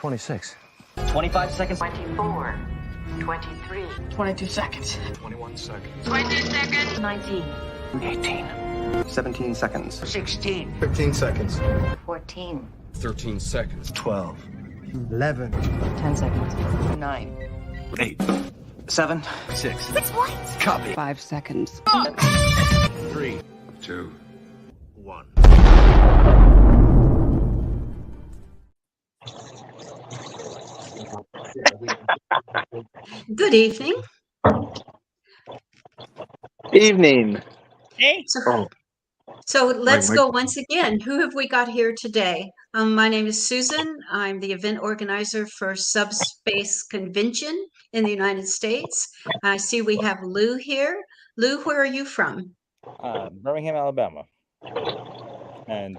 26. 25 seconds. 24, 23, 22 seconds. 21 seconds. 22 seconds, 19. 18. 17 seconds. 16, 15 seconds. 14, 13 seconds. 12. 11. 10 seconds. 9. 8. 7. 6. It's white. Copy. 5 seconds. 3, 2, 1. Good evening. Evening. Hey. So let's go once again. Who have we got here today? My name is Susan. I'm the event organizer for Subspace Convention in the United States. I see we have Lou here. Lou, where are you from? Birmingham, Alabama. And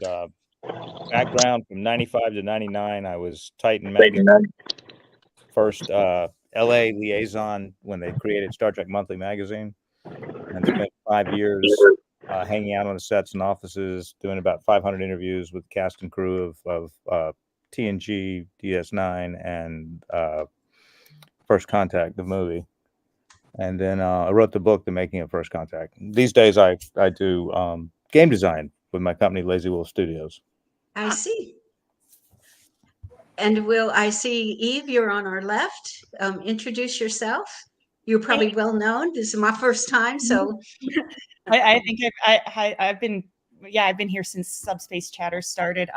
background from 95 to 99, I was Titan Magazine. First LA liaison when they created Star Trek Monthly magazine, and spent 5 years hanging out on the sets and offices, doing about 500 interviews with cast and crew of TNG, DS9, and First Contact, the movie. And then I wrote the book, The Making of First Contact. These days I do game design with my company, Lazy Wolf Studios. I see. And I see Eve, you're on our left. Introduce yourself. You're probably well known. This is my first time, so. I think I've been here since Subspace Chatter started.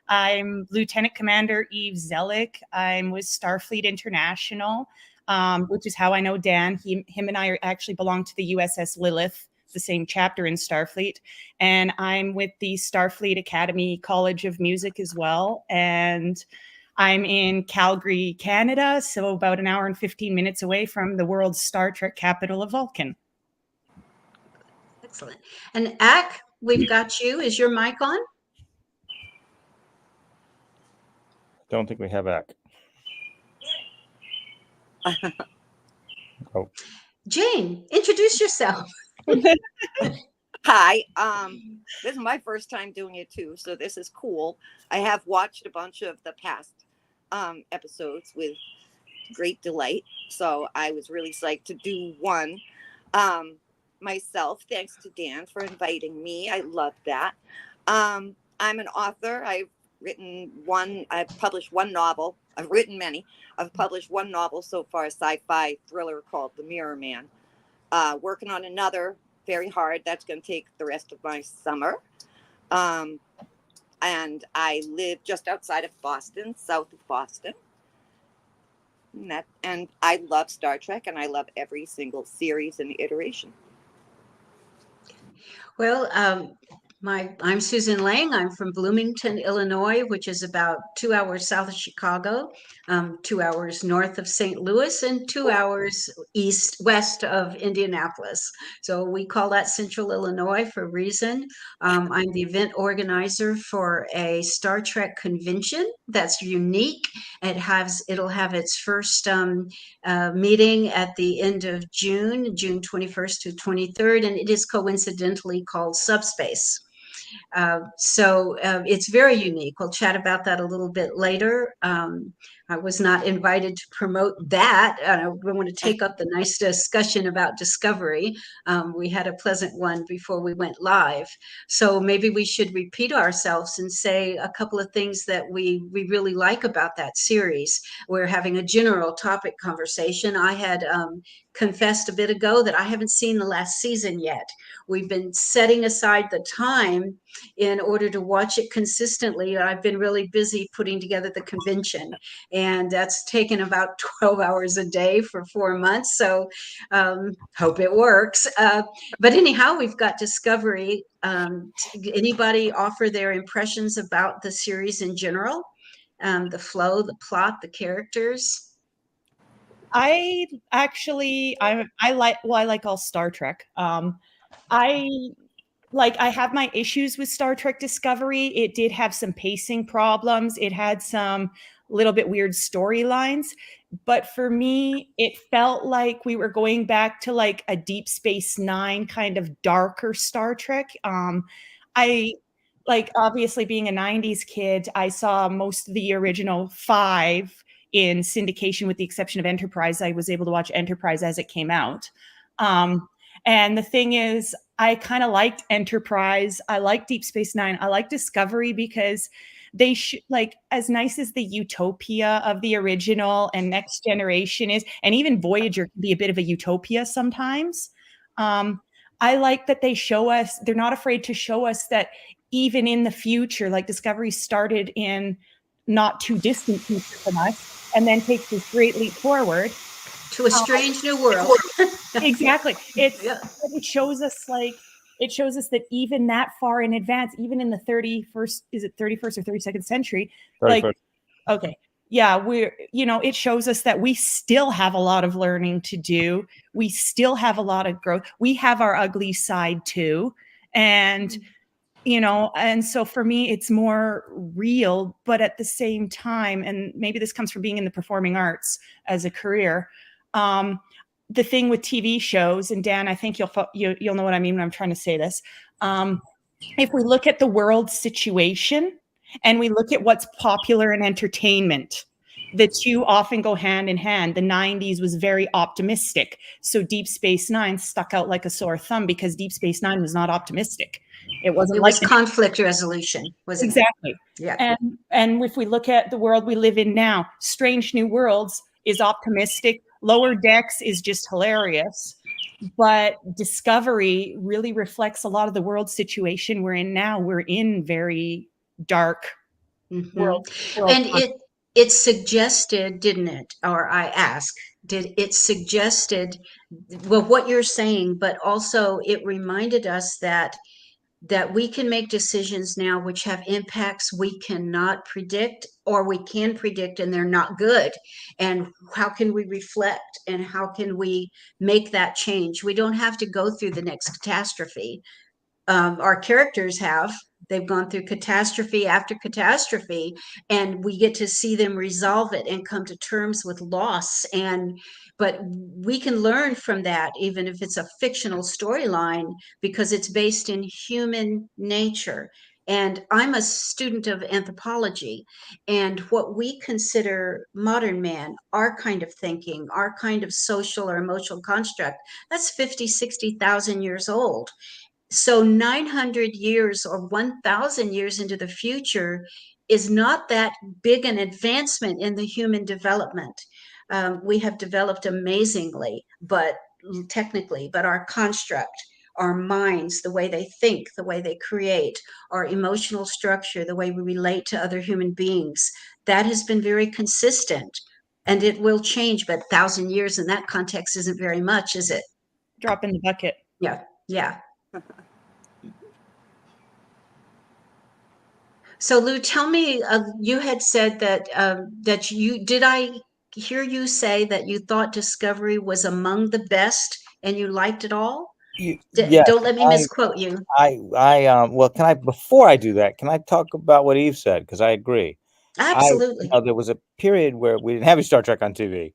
I'm Lieutenant Commander Eve Zellick. I'm with Starfleet International, which is how I know Dan. Him and I actually belong to the USS Lilith, the same chapter in Starfleet. And I'm with the Starfleet Academy College of Music as well. And I'm in Calgary, Canada, so about an hour and 15 minutes away from the world's Star Trek capital of Vulcan. Excellent. And Ak, we've got you. Is your mic on? Don't think we have Ak. Oh. Jane, introduce yourself. Hi, this is my first time doing it too, so this is cool. I have watched a bunch of the past episodes with great delight, so I was really psyched to do one myself. Thanks to Dan for inviting me. I love that. I'm an author. I've published one novel. I've written many. I've published one novel so far, a sci-fi thriller called The Mirror Man. Working on another, very hard. That's going to take the rest of my summer. And I live just outside of Boston, south of Boston. And I love Star Trek, and I love every single series and iteration. Well, I'm Susan Lang. I'm from Bloomington, Illinois, which is about 2 hours south of Chicago, 2 hours north of St. Louis, and 2 hours west of Indianapolis. So we call that Central Illinois for a reason. I'm the event organizer for a Star Trek convention that's unique. It'll have its first meeting at the end of June 21st to 23rd, and it is coincidentally called Subspace. So it's very unique. We'll chat about that a little bit later. I was not invited to promote that. We want to take up the nice discussion about Discovery. We had a pleasant one before we went live. So maybe we should repeat ourselves and say a couple of things that we really like about that series. We're having a general topic conversation. I had confessed a bit ago that I haven't seen the last season yet. We've been setting aside the time in order to watch it consistently. I've been really busy putting together the convention, and that's taken about 12 hours a day for 4 months. So hope it works. But anyhow, we've got Discovery. Anybody offer their impressions about the series in general? The flow, the plot, the characters? I like all Star Trek. I have my issues with Star Trek Discovery. It did have some pacing problems. It had some little bit weird storylines. But for me, it felt like we were going back to like a Deep Space Nine kind of darker Star Trek. like obviously being a 90s kid, I saw most of the original 5 in syndication with the exception of Enterprise. I was able to watch Enterprise as it came out. And the thing is, I kind of liked Enterprise. I like Deep Space Nine. I like Discovery because they like, as nice as the utopia of the original and Next Generation is, and even Voyager can be a bit of a utopia sometimes. I like that they show us, they're not afraid to show us that even in the future, like Discovery started in not too distant future from us and then takes this great leap forward to a strange new world. Exactly. It shows us that even that far in advance, even in the 31st, is it 31st or 32nd century? 31st. Like, okay. Yeah, we're, it shows us that we still have a lot of learning to do. We still have a lot of growth. We have our ugly side too. And, and so for me, it's more real, but at the same time, and maybe this comes from being in the performing arts as a career, the thing with TV shows, and Dan, I think you'll know what I mean when I'm trying to say this. If we look at the world situation and we look at what's popular in entertainment, the two often go hand in hand. The 90s was very optimistic. So Deep Space Nine stuck out like a sore thumb because Deep Space Nine was not optimistic. It wasn't It was conflict resolution, wasn't exactly. it? Yeah. And if we look at the world we live in now, Strange New Worlds is optimistic. Lower Decks is just hilarious. But Discovery really reflects a lot of the world situation we're in now. We're in very dark world. And it suggested, didn't it? Or I ask, did it suggested, well, what you're saying, but also it reminded us that we can make decisions now which have impacts we cannot predict, or we can predict and they're not good. And how can we reflect and how can we make that change? We don't have to go through the next catastrophe. Our characters have. They've gone through catastrophe after catastrophe, and we get to see them resolve it and come to terms with loss. But we can learn from that, even if it's a fictional storyline, because it's based in human nature. And I'm a student of anthropology, and what we consider modern man, our kind of thinking, our kind of social or emotional construct, that's 50, 60,000 years old. So 900 years or 1,000 years into the future is not that big an advancement in the human development. We have developed amazingly, but technically, but our construct, our minds, the way they think, the way they create, our emotional structure, the way we relate to other human beings, that has been very consistent. And it will change, but 1,000 years in that context isn't very much, is it? Drop in the bucket. Yeah, yeah. So Lou, tell me, you had said that did I hear you say that you thought Discovery was among the best and you liked it all? Yes, Don't let me misquote you. Well, before I do that, can I talk about what Eve said? Because I agree. Absolutely. There was a period where we didn't have any Star Trek on TV.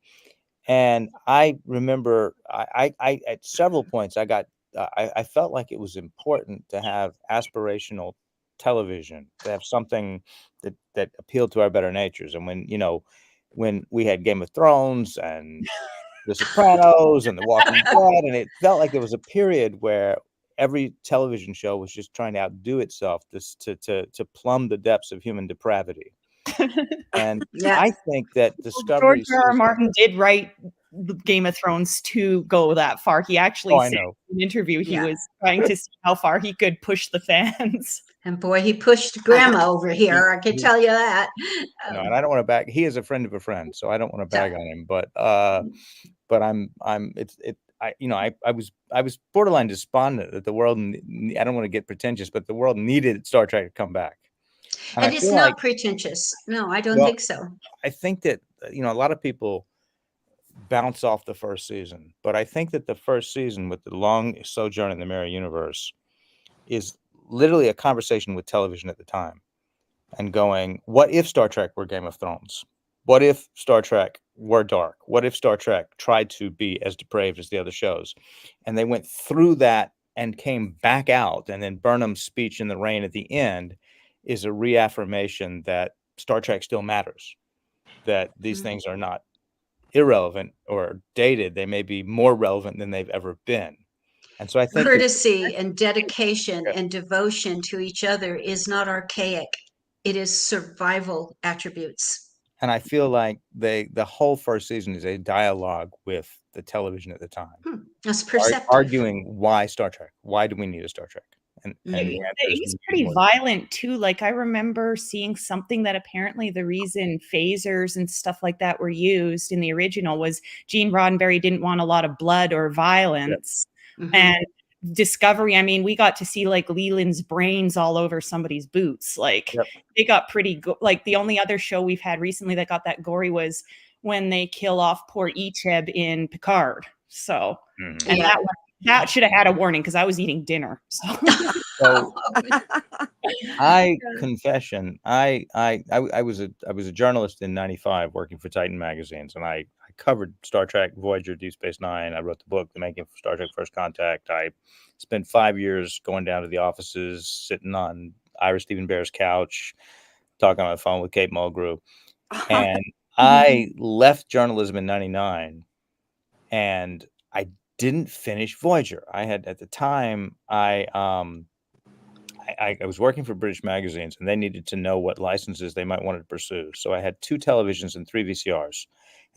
And I remember I at several points I felt like it was important to have aspirational television, to have something that appealed to our better natures. And when we had Game of Thrones and The Sopranos and The Walking Dead, and it felt like there was a period where every television show was just trying to outdo itself to plumb the depths of human depravity. And yeah. I think that Discovery. George R. R. Martin did write Game of Thrones to go that far. He actually said in an interview he was trying to see how far he could push the fans. And boy, he pushed grandma over here. I can tell you that. No, and I don't want to bag. He is a friend of a friend, so I don't want to bag on him. But I was borderline despondent that the world. I don't want to get pretentious, but the world needed Star Trek to come back. And it's not pretentious. No, I don't think so. I think that a lot of people bounce off the first season, but I think that the first season with the long sojourn in the mirror universe is literally a conversation with television at the time, and going, what if Star Trek were Game of Thrones? What if Star Trek were dark? What if Star Trek tried to be as depraved as the other shows? And they went through that and came back out, and then Burnham's speech in the rain at the end is a reaffirmation that Star Trek still matters, that these things are not irrelevant or dated. They may be more relevant than they've ever been. And so I think courtesy and dedication and devotion to each other is not archaic. It is survival attributes. And I feel like the whole first season is a dialogue with the television at the time. That's perceptive. Arguing why Star Trek? Why do we need a Star Trek? And the answer is He's pretty violent too. Like I remember seeing something that apparently the reason phasers and stuff like that were used in the original was Gene Roddenberry didn't want a lot of blood or violence. And Discovery, I mean, we got to see like Leland's brains all over somebody's boots. Like they got pretty good. Like the only other show we've had recently that got that gory was when they kill off poor 𝘱𝘵 in Picard. So, and that should have had a warning because I was eating dinner. So I was a journalist in '95 working for Titan magazines, and I covered Star Trek, Voyager, Deep Space Nine. I wrote the book, The Making of Star Trek First Contact. I spent 5 years going down to the offices, sitting on Ira Stephen Bear's couch, talking on the phone with 𝘋𝘪𝘴𝘤𝘰𝷷𝘦𝘳. And I left journalism in '99, and I didn't finish Voyager. I had, at the time, I was working for British magazines, and they needed to know what licenses they might want to pursue. So I had 2 televisions and 3 VCRs,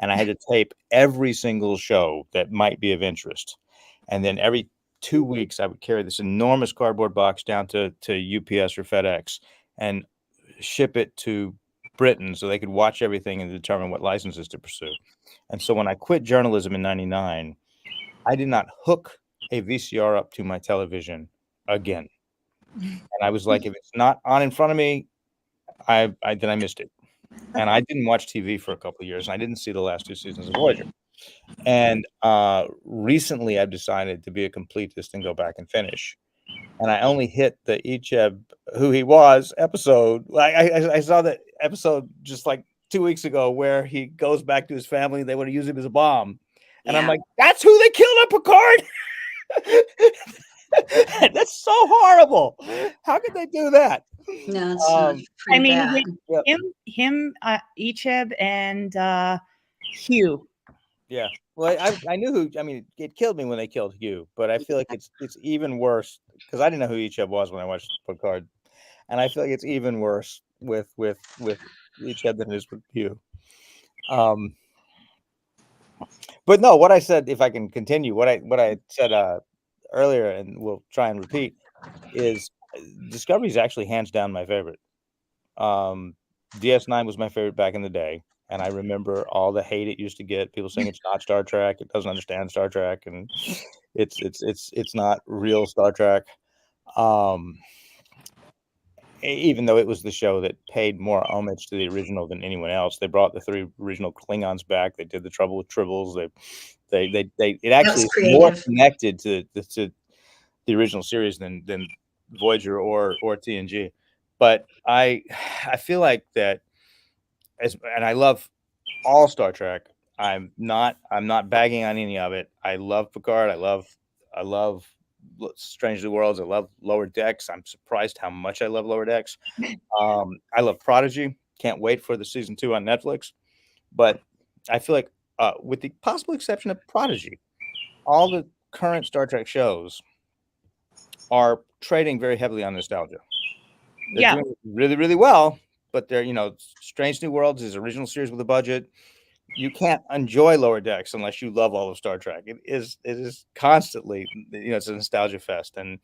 and I had to tape every single show that might be of interest. And then every 2 weeks, I would carry this enormous cardboard box down to UPS or FedEx and ship it to Britain so they could watch everything and determine what licenses to pursue. And so when I quit journalism in '99, I did not hook a VCR up to my television again. And I was like, if it's not on in front of me, then I missed it. And I didn't watch TV for a couple of years, and I didn't see the last 2 seasons of Voyager. And recently I've decided to be a completist and go back and finish. And I only hit the 𝘱𝘵, who he was episode. I saw that episode just like 2 weeks ago where he goes back to his family and they want to use him as a bomb. And I'm like, that's who they killed on Picard. That's so horrible. How could they do that? No, it's I mean, him, 𝘱𝘵, and Hugh. Yeah. Well, I knew who. I mean, it killed me when they killed Hugh, but I feel like it's even worse because I didn't know who 𝘱𝘵 was when I watched Picard, and I feel like it's even worse with 𝘱𝘵 than it is with Hugh. But no, what I said, if I can continue, what I said earlier, and we'll try and repeat, is Discovery is actually hands down my favorite. DS9 was my favorite back in the day, and I remember all the hate it used to get. People saying it's not Star Trek, it doesn't understand Star Trek, and it's not real Star Trek. Even though it was the show that paid more homage to the original than anyone else. They brought the 3 original Klingons back. They did the Trouble with Tribbles. It actually is more connected to the original series than Voyager or TNG. But I feel like that, and I love all Star Trek. I'm not bagging on any of it. I love Picard. I love Strange New Worlds. I love Lower Decks. I'm surprised how much I love Lower Decks. I love Prodigy. Can't wait for the season 2 on Netflix. But I feel like, with the possible exception of Prodigy, all the current Star Trek shows are trading very heavily on nostalgia. They're doing really, really well, but they're, Strange New Worlds is original series with a budget. You can't enjoy Lower Decks unless you love all of Star Trek. It is constantly, it's a nostalgia fest, and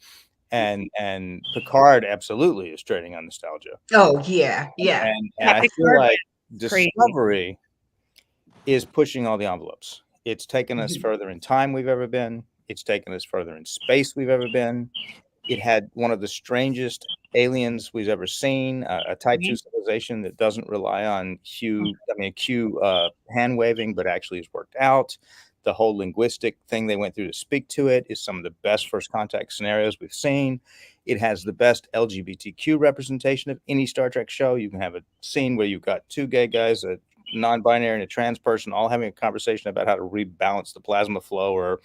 Picard absolutely is trading on nostalgia. Oh yeah. And I feel like Discovery is pushing all the envelopes. It's taken us further in time we've ever been. It's taken us further in space we've ever been. It had one of the strangest aliens we've ever seen, a Type 2 civilization that doesn't rely on Q hand waving, but actually has worked out. The whole linguistic thing they went through to speak to it is some of the best first contact scenarios we've seen. It has the best LGBTQ representation of any Star Trek show. You can have a scene where you've got 2 gay guys, a non-binary and a trans person, all having a conversation about how to rebalance the plasma flow or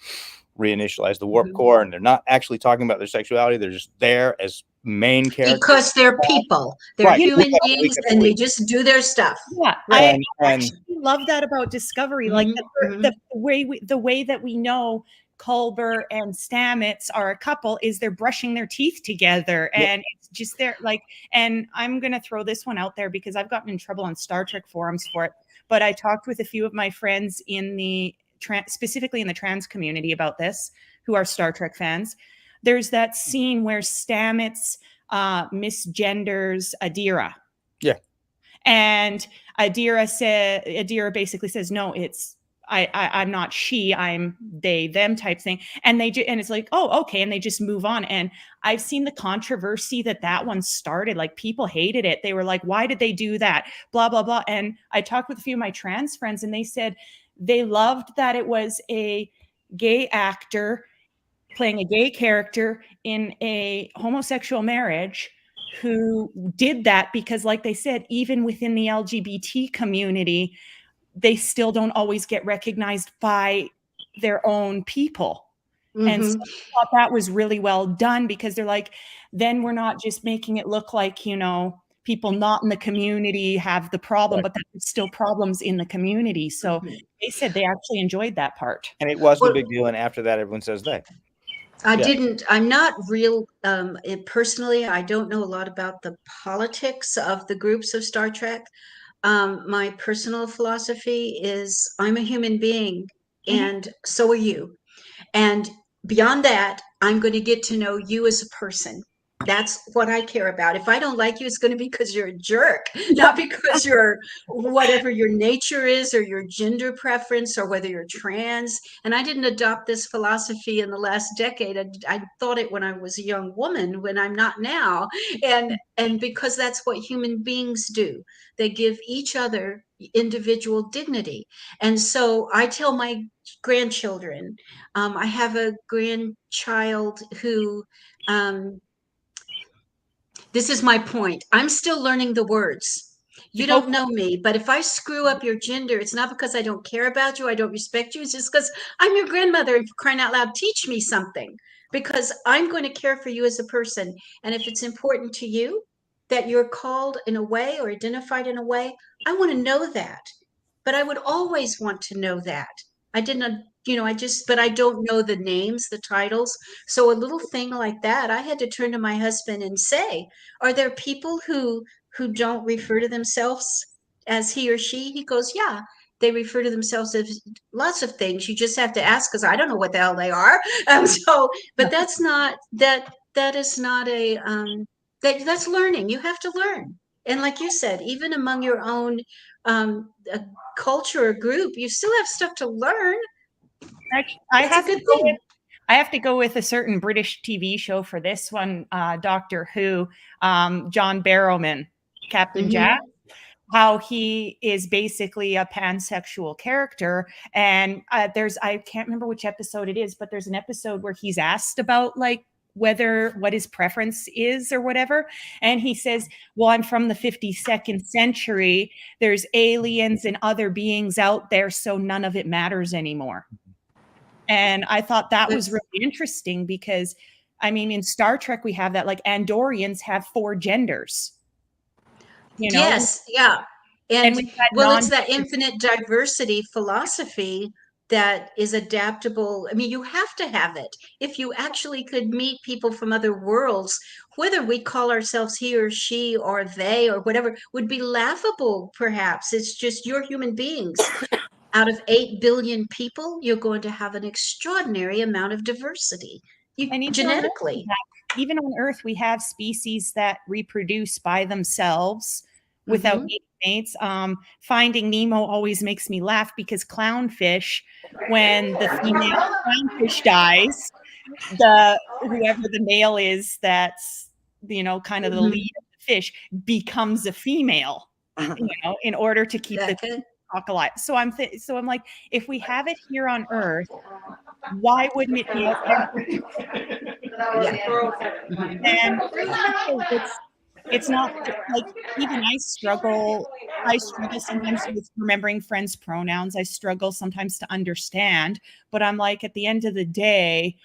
reinitialize the warp core, and they're not actually talking about their sexuality. They're just there as main characters. Because they're people. They're Right. human Week beings, after and they week. just do their stuff. Yeah, And- I actually love that about Discovery. Like the way that we know Culber and Stamets are a couple is they're brushing their teeth together, and it's just they're like. And I'm gonna throw this one out there because I've gotten in trouble on Star Trek forums for it. But I talked with a few of my friends in the specifically in the trans community about this, who are Star Trek fans. There's that scene where Stamets misgenders Adira. Yeah. And Adira basically says, no, it's I'm not she, I'm they, them type thing. And and it's like, oh, okay. And they just move on. And I've seen the controversy that one started. Like, people hated it. They were like, why did they do that? Blah, blah, blah. And I talked with a few of my trans friends, and they said they loved that it was a gay actor playing a gay character in a homosexual marriage who did that, because like they said, even within the LGBT community, they still don't always get recognized by their own people. And so I thought that was really well done, because they're like, then we're not just making it look like, you know, people not in the community have the problem, but there's still problems in the community. So they said they actually enjoyed that part. And it wasn't a big deal. And after that, everyone says they. I'm not real, personally, I don't know a lot about the politics of the groups of Star Trek. My personal philosophy is I'm a human being, and so are you. And beyond that, I'm going to get to know you as a person. That's what I care about. If I don't like you, it's going to be because you're a jerk, not because you're whatever your nature is or your gender preference or whether you're trans. And I didn't adopt this philosophy in the last decade. I thought it when I was a young woman, when I'm not now. And because that's what human beings do. They give each other individual dignity. And so I tell my grandchildren, I have a grandchild who, this is my point. I'm still learning the words. You don't know me, but if I screw up your gender, it's not because I don't care about you, I don't respect you. It's just because I'm your grandmother, and for crying out loud, teach me something, because I'm going to care for you as a person. And if it's important to you that you're called in a way or identified in a way, I want to know that. But I would always want to know that. I didn't, but I don't know the names, the titles. So a little thing like that, I had to turn to my husband and say, are there people who don't refer to themselves as he or she? He goes, yeah, they refer to themselves as lots of things. You just have to ask, because I don't know what the hell they are. But that's not, that is not a, that's learning. You have to learn. And like you said, even among your own culture or group, you still have stuff to learn. I have to go with a certain British TV show for this one, Doctor Who, John Barrowman, Captain Jack, how he is basically a pansexual character. And I can't remember which episode it is, but there's an episode where he's asked about like what his preference is or whatever. And he says, well, I'm from the 52nd century. There's aliens and other beings out there, so none of it matters anymore. And I thought that was really interesting, because I mean, in Star Trek, we have that, like Andorians have 4 genders. You know? Yes, yeah. And well, it's that non-gender infinite diversity philosophy that is adaptable. I mean, you have to have it. If you actually could meet people from other worlds, whether we call ourselves he or she or they or whatever, would be laughable, perhaps. It's just you're human beings. Out of 8 billion people, you're going to have an extraordinary amount of diversity. Genetically. Even on Earth, we have species that reproduce by themselves without mates. Finding Nemo always makes me laugh, because clownfish, when the female clownfish dies, whoever the male is that's, kind of the lead of the fish becomes a female, in order to keep the talk alive. So I'm like, if we have it here on Earth, why wouldn't it be out there? And It's not like even I struggle sometimes with remembering friends' pronouns. I struggle sometimes to understand, but I'm like, at the end of the day,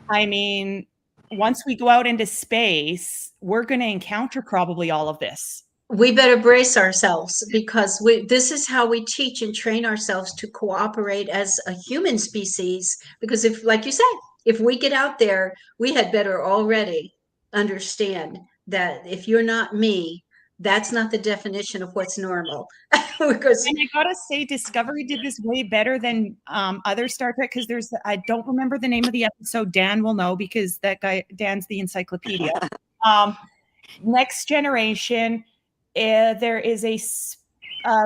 I mean, once we go out into space, we're going to encounter probably all of this. We better brace ourselves, because this is how we teach and train ourselves to cooperate as a human species. Because if, like you said, if we get out there, we had better already understand that if you're not me, that's not the definition of what's normal. Because And I gotta say, Discovery did this way better than other Star Trek, because I don't remember the name of the episode. Dan will know, because that guy, Dan's the encyclopedia. Next Generation, there is a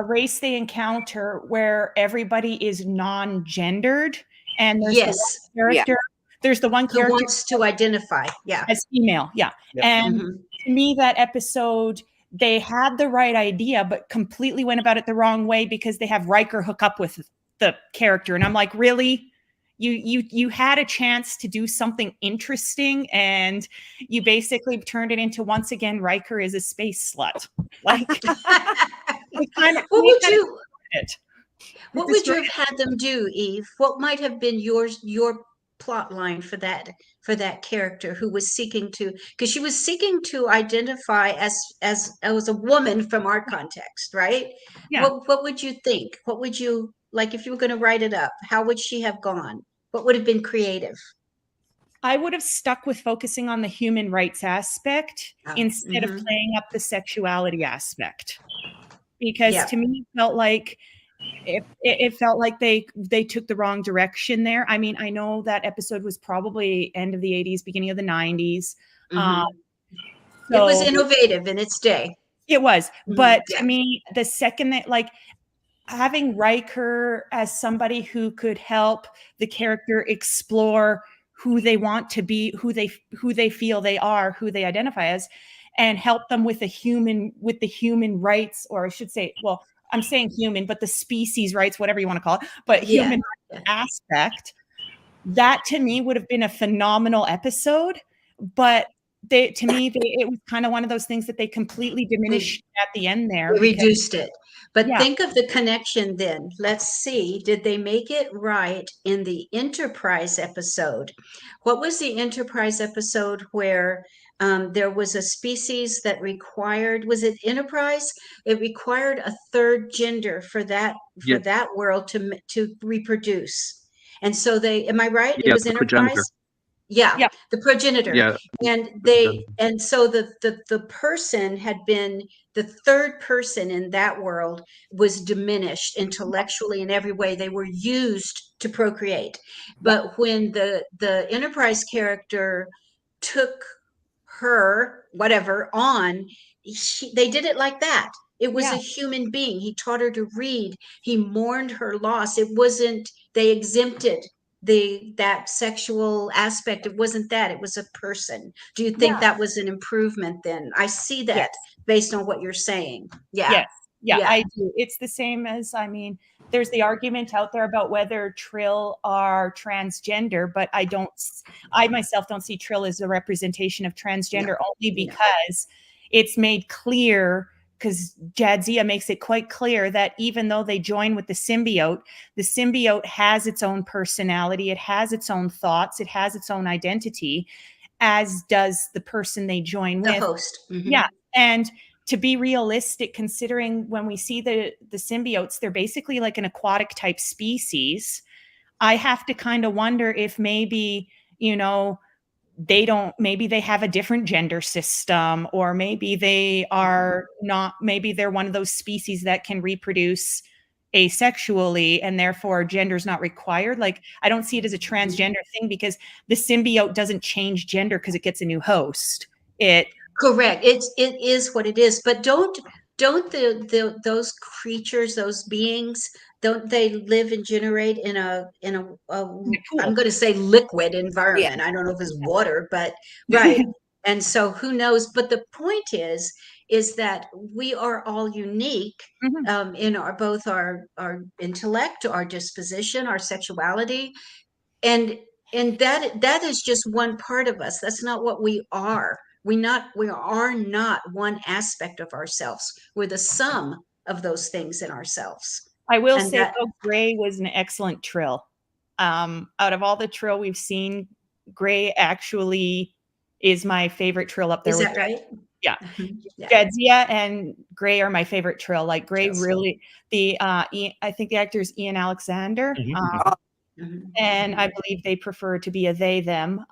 race they encounter where everybody is non-gendered, and there's yes, the one character. There's the one who character wants to identify, as female, and to me, that episode, they had the right idea, but completely went about it the wrong way, because they have Riker hook up with the character, and I'm like, really? You had a chance to do something interesting, and you basically turned it into, once again, Riker is a space slut. Like, what would you have had them do, Eve? What might have been your plot line for that character who was seeking to, because she was seeking to identify as a woman from our context, right? Yeah. What would you think? What would you like if you were going to write it up? How would she have gone? What would have been creative? I would have stuck with focusing on the human rights aspect instead of playing up the sexuality aspect, because to me, it felt like it felt like they took the wrong direction there. I mean, I know that episode was probably end of the 80s, beginning of the 90s. So it was innovative in its day. It was, but to me, the second that, like, having Riker as somebody who could help the character explore who they want to be, who they feel they are, who they identify as, and help them with the human rights, or I should say, well, I'm saying human, but the species rights, whatever you want to call it, but human aspect, that to me would have been a phenomenal episode. But it was kind of one of those things that they completely diminished at the end there. They reduced it. But think of the connection then. Let's see, did they make it right in the Enterprise episode? What was the Enterprise episode where there was a species that required, was it Enterprise? It required a third gender for that world to reproduce. And so am I right? It was Enterprise? Yeah, the progenitor. Yeah. And so the person had been, the third person in that world was diminished intellectually in every way. They were used to procreate. But when the Enterprise character took her, whatever, on, they did it like that. It was a human being. He taught her to read. He mourned her loss. It wasn't, they exempted that sexual aspect. It wasn't that, it was a person. Do you think that was an improvement then? I see that based on what you're saying. Yeah, I do. It's the same as, I mean, there's the argument out there about whether Trill are transgender, but I myself don't see Trill as a representation of transgender, only because it's made clear, because Jadzia makes it quite clear that even though they join with the symbiote has its own personality, it has its own thoughts, it has its own identity, as does the person they join with. The host. Yeah. And to be realistic, considering when we see the symbiotes, they're basically like an aquatic type species. I have to kind of wonder if maybe, maybe they have a different gender system, or maybe they are not, maybe they're one of those species that can reproduce asexually and therefore gender is not required. Like, I don't see it as a transgender thing, because the symbiote doesn't change gender because it gets a new host. Correct. It is what it is. But don't those creatures, those beings, don't they live and generate in a I'm going to say liquid environment? I don't know if it's water, but right. And so who knows? But the point is that we are all unique in both our intellect, our disposition, our sexuality, and that is just one part of us. That's not what we are. We are not one aspect of ourselves. We're the sum of those things in ourselves. I will And say, that- though, Gray was an excellent Trill. Out of all the Trill we've seen, Gray actually is my favorite Trill up there. Is that right? Yeah. Yeah. Jadzia and Gray are my favorite Trill. Like Gray Trills. really, I think the actor is Ian Alexander. And I believe they prefer to be a they, them.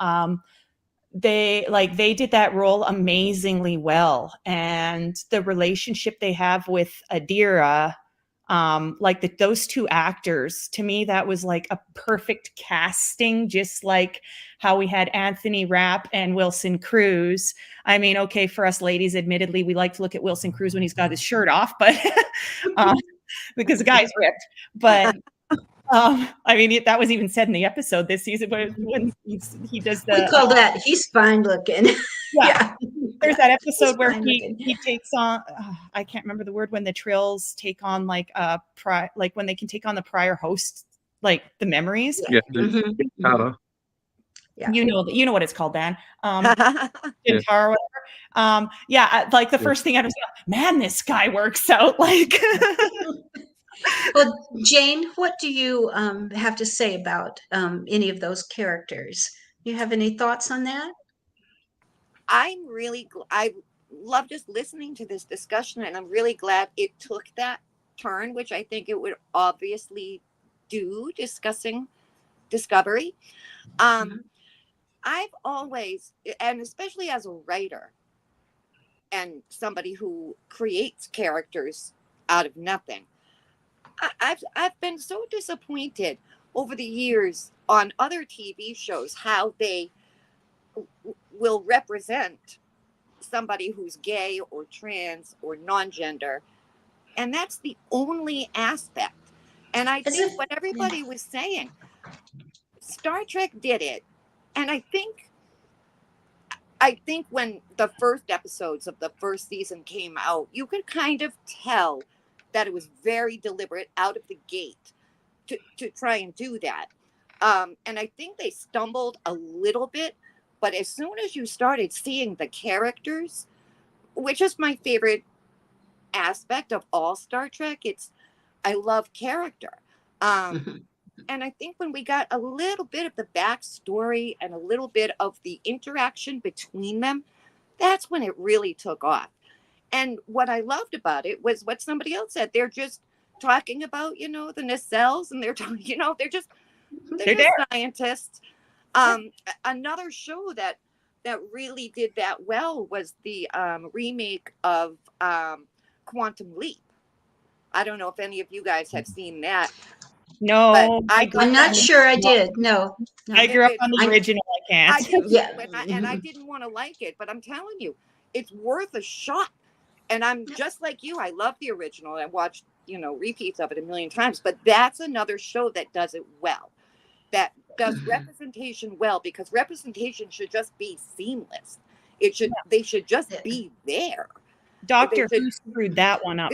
They did that role amazingly well. And the relationship they have with Adira, those two actors, to me, that was like a perfect casting, just like how we had Anthony Rapp and Wilson Cruz. I mean, okay, for us ladies, admittedly, we like to look at Wilson Cruz when he's got his shirt off, but because the guy's ripped. But I mean, that was even said in the episode this season when he does the. We call that, he's fine looking. Yeah. There's that episode where fine he takes on, I can't remember the word, when the Trills take on when they can take on the prior host, like the memories. Yeah. Yeah. You know what it's called, Dan. Or whatever. Like the first thing I was like, man, this guy works out. Like. Well, Jane, what do you have to say about any of those characters? You have any thoughts on that? I love just listening to this discussion, and I'm really glad it took that turn, which I think it would obviously do, discussing Discovery. I've always, and especially as a writer and somebody who creates characters out of nothing, I've been so disappointed over the years on other TV shows how they will represent somebody who's gay or trans or non-gender, and that's the only aspect. And I think what everybody was saying, Star Trek did it, and I think when the first episodes of the first season came out, you could kind of tell that it was very deliberate out of the gate to try and do that. And I think they stumbled a little bit, but as soon as you started seeing the characters, which is my favorite aspect of all Star Trek, I love character. And I think when we got a little bit of the backstory and a little bit of the interaction between them, that's when it really took off. And what I loved about it was what somebody else said. They're just talking about, the nacelles, and they're talking, they're just scientists. Another show that really did that well was the remake of Quantum Leap. I don't know if any of you guys have seen that. No, I'm not sure I did. No. I grew up on the original. I can't. And I didn't want to like it, but I'm telling you, it's worth a shot. And I'm just like you. I love the original. I watched, repeats of it a million times. But that's another show that does it well. That does representation well, because representation should just be seamless. They should just be there. Doctor Who screwed that one up.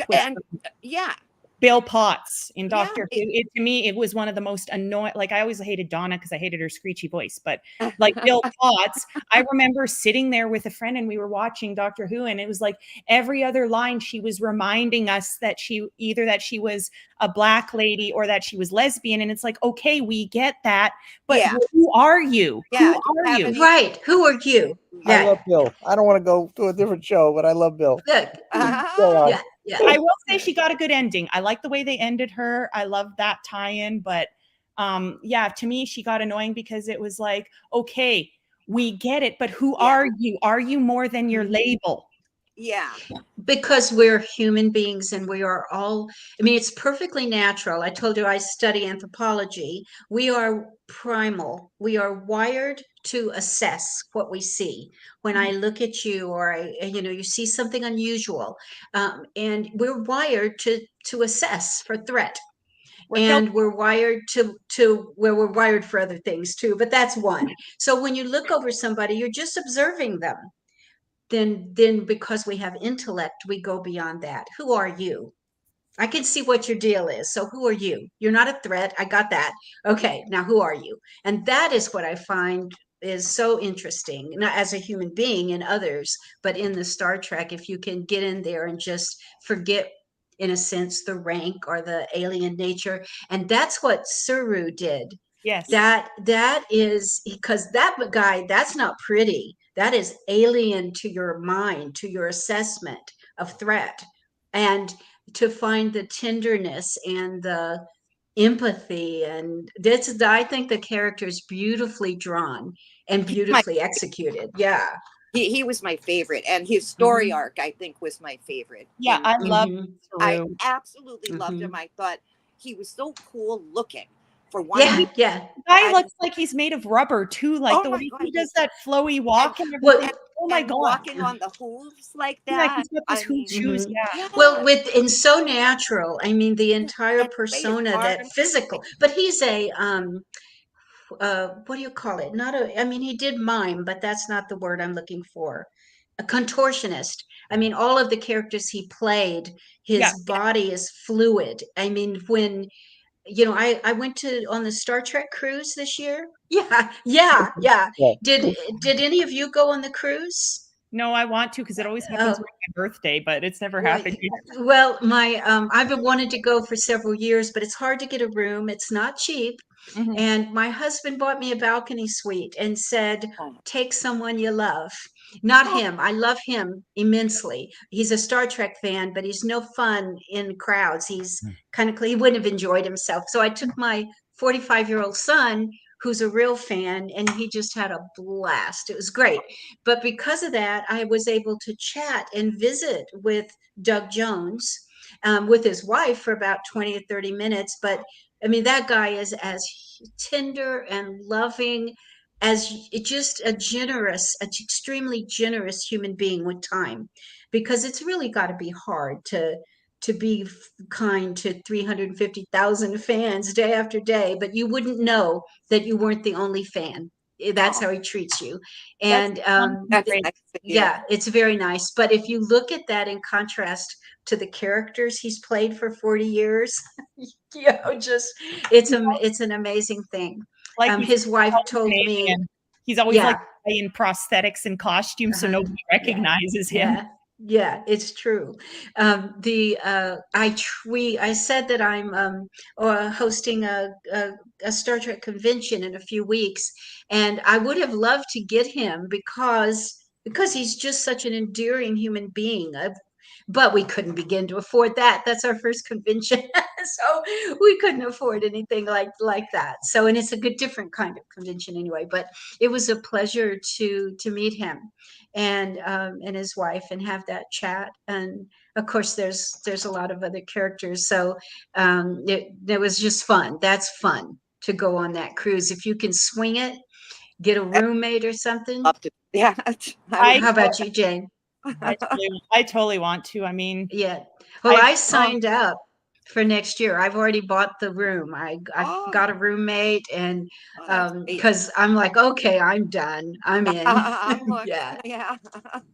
Bill Potts in Doctor Who. To me, it was one of the most annoying. Like, I always hated Donna because I hated her screechy voice. But like Bill Potts, I remember sitting there with a friend and we were watching Doctor Who, and it was like every other line she was reminding us that she was a black lady or that she was lesbian. And it's like, okay, we get that, but who are you? Who are you? Right. Who are you? I love Bill. I don't want to go to a different show, but I love Bill. Good. Yeah. I will say she got a good ending. I like the way they ended her. I love that tie-in, but to me, she got annoying because it was like, okay, we get it, but who are you? Are you more than your label? Yeah. Because we're human beings and we are all, it's perfectly natural. I told you I study anthropology. We are primal. We are wired to assess what we see. When I look at you, or you see something unusual, and we're wired to assess for threat. We're wired we're wired for other things too, but that's one. So when you look over somebody, you're just observing them. Then because we have intellect, we go beyond that. Who are you? I can see what your deal is. So who are you? You're not a threat. I got that. Okay, now who are you? And that is what I find is so interesting, not as a human being and others, but in the Star Trek, if you can get in there and just forget, in a sense, the rank or the alien nature. And that's what 𝘚𝘵 did. Yes. That is because that guy, that's not pretty. That is alien to your mind, to your assessment of threat. And to find the tenderness and the empathy, and that's, I think the character is beautifully drawn and beautifully executed. Yeah. He was my favorite, and his story arc, I think, was my favorite. Yeah, I love I 𝘚𝘵. absolutely loved him. I thought he was so cool looking. For one, Yeah. The guy looks like he's made of rubber too, like the way he does that flowy walk and everything. Oh my God. Walking on the hooves like that. Yeah, he's got those hoop shoes. Yeah. Well, and so natural. I mean, the entire persona, that physical, but he's a what do you call it? Not a, I mean, he did mime, but that's not the word I'm looking for. A contortionist. I mean, all of the characters he played, his body is fluid. I mean, when, you know, I went on the Star Trek cruise this year. Yeah. Did any of you go on the cruise? No, I want to, because it always happens around my birthday, but it's never happened yet. Well, my I've been wanting to go for several years, but it's hard to get a room. It's not cheap. And my husband bought me a balcony suite and said, take someone you love. Not him. I love him immensely. He's a Star Trek fan, but he's no fun in crowds. He's kind of, he wouldn't have enjoyed himself. So I took my 45-year-old son, who's a real fan, and he just had a blast. It was great. But because of that, I was able to chat and visit with Doug Jones, with his wife, for about 20 or 30 minutes. But I mean, that guy is as tender and loving as just a generous, extremely generous human being with time, because it's really got to be hard to be kind to 350,000 fans day after day, but you wouldn't know that you weren't the only fan. That's how he treats you. And yeah, it's very nice. But if you look at that in contrast to the characters he's played for 40 years, you know, just it's an amazing thing. Like his wife told me, he's always like in prosthetics and costumes, so nobody recognizes him. Yeah, it's true. I said that I'm hosting a Star Trek convention in a few weeks, and I would have loved to get him because he's just such an endearing human being. But we couldn't begin to afford that. That's our first convention, so we couldn't afford anything like that. So, and it's a good, different kind of convention anyway. But it was a pleasure to meet him and his wife and have that chat. And of course, there's a lot of other characters. So it was just fun. That's fun to go on that cruise if you can swing it. Get a roommate or something. Yeah. How about you, Jane? I totally want to. I mean, yeah. Well, I signed up for next year. I've already bought the room. I've got a roommate, and because I'm like, okay, I'm done. I'm in.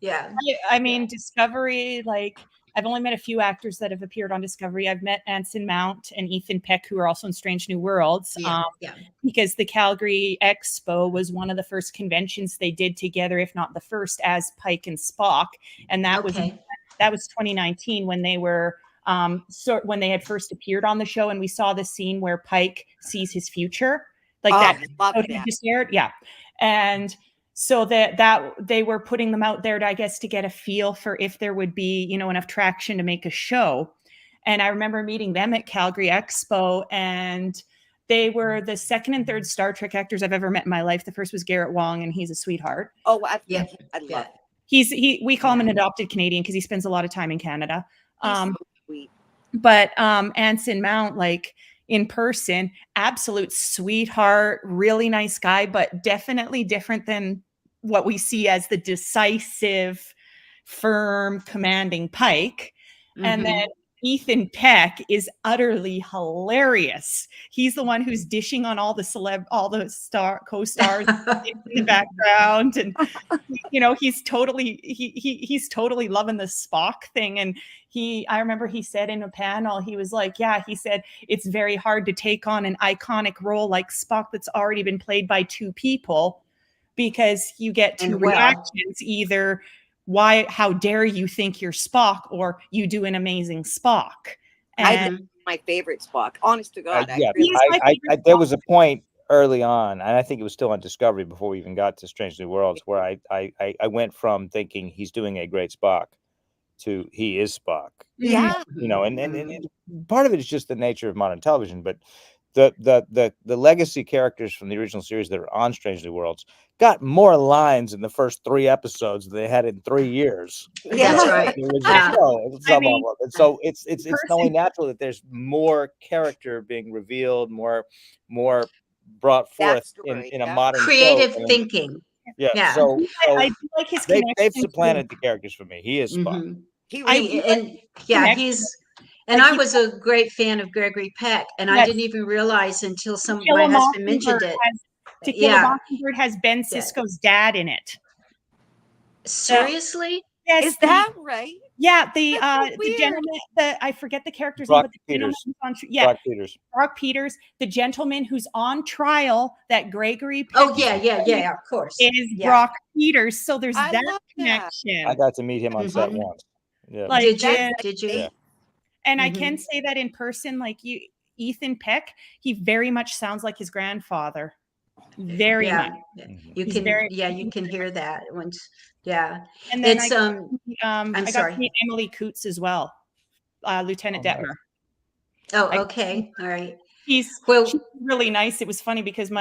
Yeah. I mean, Discovery, like, I've only met a few actors that have appeared on Discovery. I've met Anson Mount and Ethan Peck, who are also in Strange New Worlds. Because the Calgary Expo was one of the first conventions they did together, if not the first, as Pike and Spock. And that was 2019 when they were when they had first appeared on the show, and we saw the scene where Pike sees his future, like that. And so that they were putting them out there to, I guess, to get a feel for if there would be, you know, enough traction to make a show. And I remember meeting them at Calgary Expo, and they were the second and third Star Trek actors I've ever met in my life. The first was Garrett Wong, and he's a sweetheart. I love it. We call him an adopted Canadian because he spends a lot of time in Canada. So sweet. But Anson Mount, like, in person, absolute sweetheart, really nice guy, but definitely different than what we see as the decisive, firm, commanding Pike. And then Ethan Peck is utterly hilarious. He's the one who's dishing on all the co-stars in the background, and you know, he's totally loving the Spock thing. And I remember he said in a panel, he was like, he said it's very hard to take on an iconic role like Spock that's already been played by two people. because you get two And well. reactions, either why, how dare you think you're Spock, or you do an amazing Spock. I And think my favorite Spock. Honest to God, Yeah, I really. He's my favorite there Spock. was a point early on, and I think it was still on Discovery before we even got to Strange New Worlds, where I went from thinking he's doing a great Spock to he is Spock. Yeah. You know, and part of it is just the nature of modern television, but the legacy characters from the original series that are on Strange New Worlds got more lines in the first 3 episodes than they had in 3 years. Yeah. That's right. The original Yeah. show. I mean, And so it's only person- natural that there's more character being revealed, more brought forth Backstory, in a yeah. modern Creative show. And, thinking. Yeah. So I do like his they've connection. supplanted the characters for me. He is Spock. Mhm. He I really. And yeah, Connect- he's, and like I was a great fan of Gregory Peck, and I Yes. didn't even realize until To my Kill a husband mentioned Mockingbird it. To Kill a Yeah. Mockingbird has Ben Sisko's dad in it. Seriously? Yes, Is that right? yeah, the That's so the weird. gentleman, I forget the character's Brock name, but the gentleman Peters. who's on, yeah, Brock Peters. Brock Peters, the gentleman who's on trial that Gregory Peck Oh yeah, of course. is Yeah. Brock Peters. So there's I that love that. connection. I got to meet him on set Mhm. once. Yeah. Like, Did you? yeah, Did you? Yeah. and I Mhm. can say that in person, like Ethan Peck, he very much sounds like his grandfather. Very Yeah. much. You He's can very- you can hear that once. Yeah. And then It's I got sorry. to meet Emily Coots as well, Lieutenant Oh, nice. Detmer. Oh, okay. All right. She's Well, really nice. It was funny because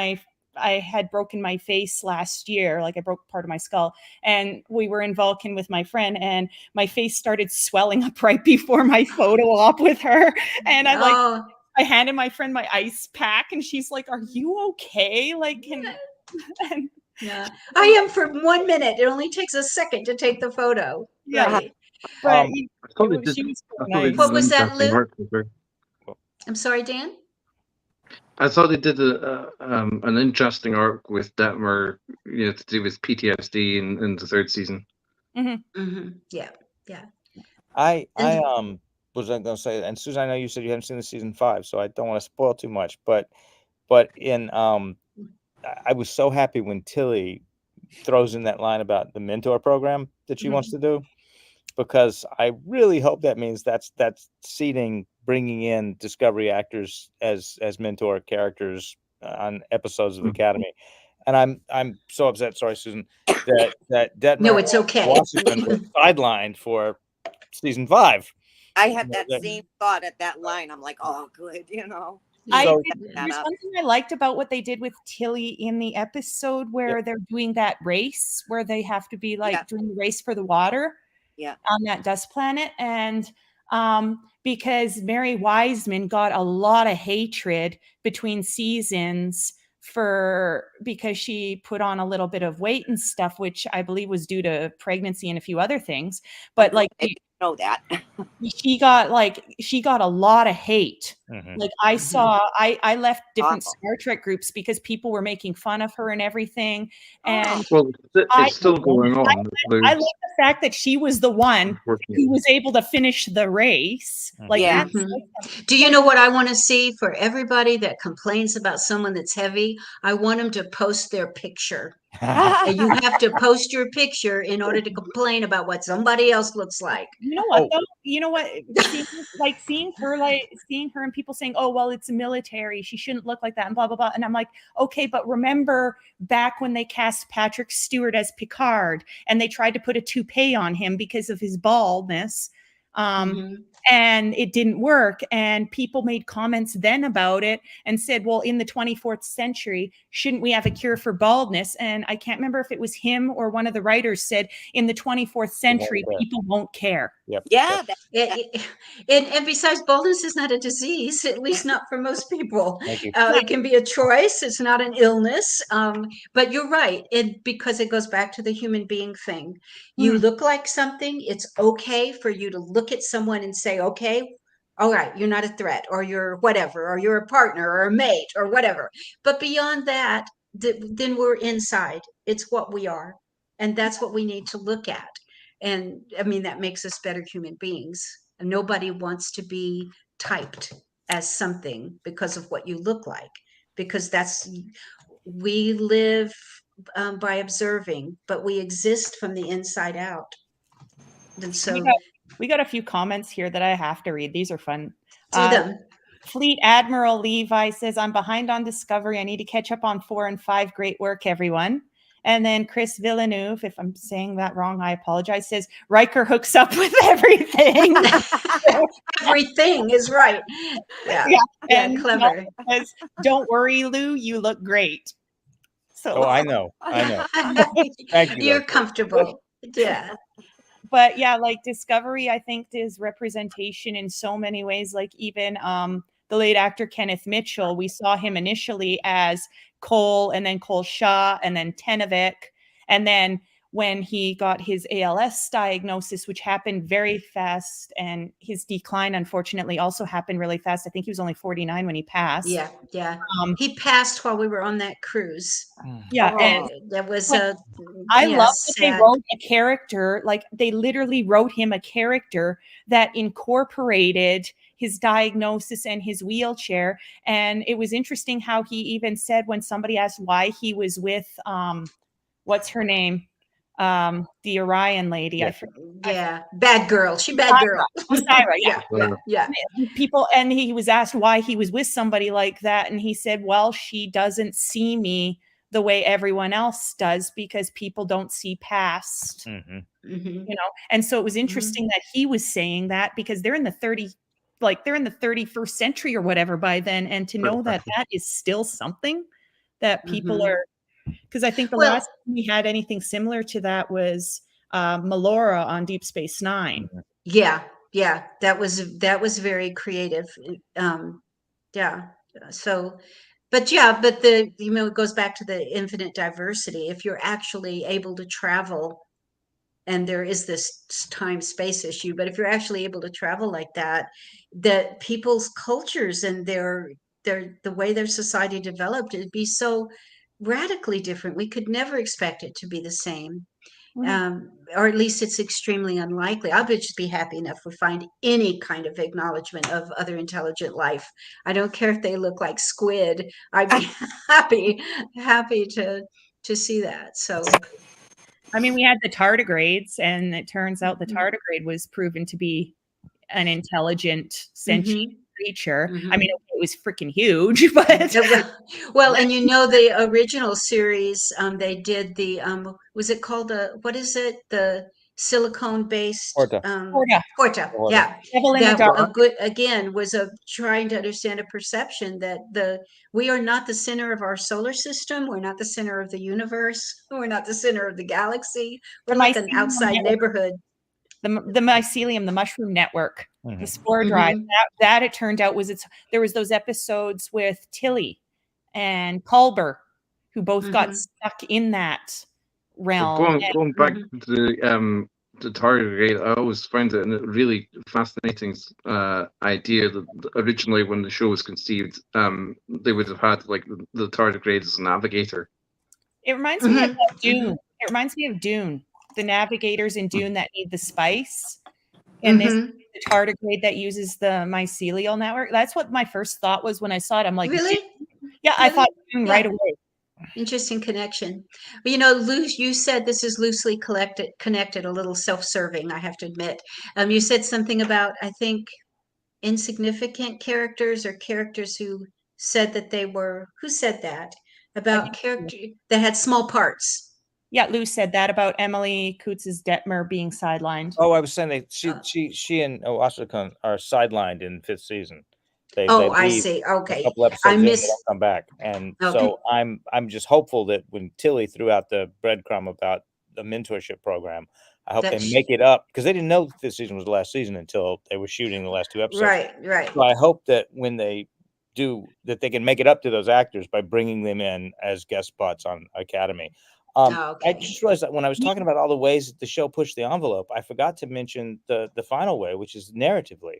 I had broken my face last year, like I broke part of my skull, and we were in Vulcan with my friend, and my face started swelling up right before my photo op with her, and oh, I handed my friend my ice pack, and she's like, "Are you okay?" Like, and yeah. I am for 1 minute. It only takes a second to take the photo. Yeah. Right. but Um, she was so nice. What was that, Lou? I'm sorry, Dan? I thought they did an interesting arc with Detmer, to do with PTSD in the 3rd season. Mm-hmm. Yeah. I And- was going to say, and Susan, I know you said you haven't seen the season 5, so I don't want to spoil too much, but in I was so happy when Tilly throws in that line about the mentor program that she wants to do, because I really hope that means that's seeding, bringing in Discovery actors as mentor characters on episodes of Academy. And I'm so upset, sorry, Susan, that Detmer No, it's okay. Washington was sidelined for season 5. I had that same thought at that line. I'm like, oh, good, So- There's something I liked about what they did with Tilly in the episode where they're doing that race, where they have to be like doing the race for the water on that dust planet. And because Mary Wiseman got a lot of hatred between seasons because she put on a little bit of weight and stuff, which I believe was due to pregnancy and a few other things. But like, I didn't know that. she got a lot of hate. Like I saw, I left different Star Trek groups because people were making fun of her and everything. And Well, it's still going on. I like the fact that she was the one who was able to finish the race. Like, Do you know what I want to see for everybody that complains about someone that's heavy? I want them to post their picture. And you have to post your picture in order to complain about what somebody else looks like. You know what? Though? You know what? Seeing her and people saying, "Oh, well, it's a military. She shouldn't look like that," and blah blah blah. And I'm like, okay, but remember back when they cast Patrick Stewart as Picard, and they tried to put a toupee on him because of his baldness. And it didn't work. And people made comments then about it and said, well, in the 24th century, shouldn't we have a cure for baldness? And I can't remember if it was him or one of the writers said, in the 24th century, people won't care. Yeah. And besides, baldness is not a disease, at least not for most people. Thank you. It can be a choice. It's not an illness. But you're right. Because it goes back to the human being thing. You look like something. It's okay for you to look at someone and say, okay, all right, you're not a threat, or you're whatever, or you're a partner or a mate or whatever. But beyond that, then we're inside. It's what we are. And that's what we need to look at. And I mean, that makes us better human beings. And nobody wants to be typed as something because of what you look like, because we live by observing, but we exist from the inside out. And so we got a few comments here that I have to read. These are fun. do them. Fleet Admiral Levi says, I'm behind on Discovery. I need to catch up on 4 and 5. Great work, everyone. And then Chris Villeneuve, if I'm saying that wrong, I apologize, says, Riker hooks up with everything. Everything is right. Yeah, and clever. Says, don't worry, Lou, you look great. So Oh, I know. Thank you. You're comfortable. Yeah. But yeah, like Discovery, I think is representation in so many ways. Like even the late actor Kenneth Mitchell, we saw him initially as Cole, and then Cole Shaw, and then Tenavik, and then when he got his ALS diagnosis, which happened very fast, and his decline unfortunately also happened really fast. I think he was only 49 when he passed. Yeah. He passed while we were on that cruise. Yeah, and that was I love that they wrote a character, like they literally wrote him a character that incorporated his diagnosis and his wheelchair. And it was interesting how he even said when somebody asked why he was with what's her name? The Orion lady. Yeah. Bad girl. She bad girl. Syra, yeah. People, and he was asked why he was with somebody like that. And he said, well, she doesn't see me the way everyone else does because people don't see past, you know? And so it was interesting that he was saying that because they're in the 31st century or whatever by then. And to know that that is still something that people are, because I think the last time we had anything similar to that was Melora on Deep Space Nine. Yeah. That was very creative. So, but it goes back to the infinite diversity. If you're actually able to travel, and there is this time-space issue, but if you're actually able to travel like that, that people's cultures and the way their society developed, it'd be so radically different. We could never expect it to be the same. Or at least it's extremely unlikely. I would just be happy enough if we find any kind of acknowledgement of other intelligent life. I don't care if they look like squid. I'd be happy to see that. So, I mean, we had the tardigrades, and it turns out the tardigrade was proven to be an intelligent, sentient creature. I mean, it was freaking huge, but well, and the original series, they did the was it called the silicone-based Horta. Yeah, that was trying to understand a perception that we are not the center of our solar system. We're not the center of the universe. We're not the center of the galaxy. We're like an outside neighborhood. The mycelium, the mushroom network, the spore drive, that it turned out there was those episodes with Tilly and Culber, who both got stuck in that realm. Going back to the tardigrade, I always find it a really fascinating idea that originally when the show was conceived, they would have had like the tardigrade as a navigator. It reminds me of Dune. It reminds me of Dune. The navigators in Dune that need the spice, and this the tardigrade that uses the mycelial network. That's what my first thought was when I saw it. I'm like, really? Yeah, I thought Dune right away. Interesting connection. But you said this is loosely connected, a little self-serving, I have to admit. You said something about, I think, insignificant characters or characters who said that who said that about character that had small parts. Yeah, Lou said that about Emily Coutts-Detmer being sidelined. Oh, I was saying that she and Oshikon are sidelined in 5th season. They I see. Okay, a couple episodes they don't come back, and so I'm just hopeful that when Tilly threw out the breadcrumb about the mentorship program, I hope they make it up, because they didn't know this season was the last season until they were shooting the last 2 episodes. Right. So I hope that when they do, that they can make it up to those actors by bringing them in as guest spots on Academy. I just realized that when I was talking about all the ways that the show pushed the envelope, I forgot to mention the final way, which is narratively.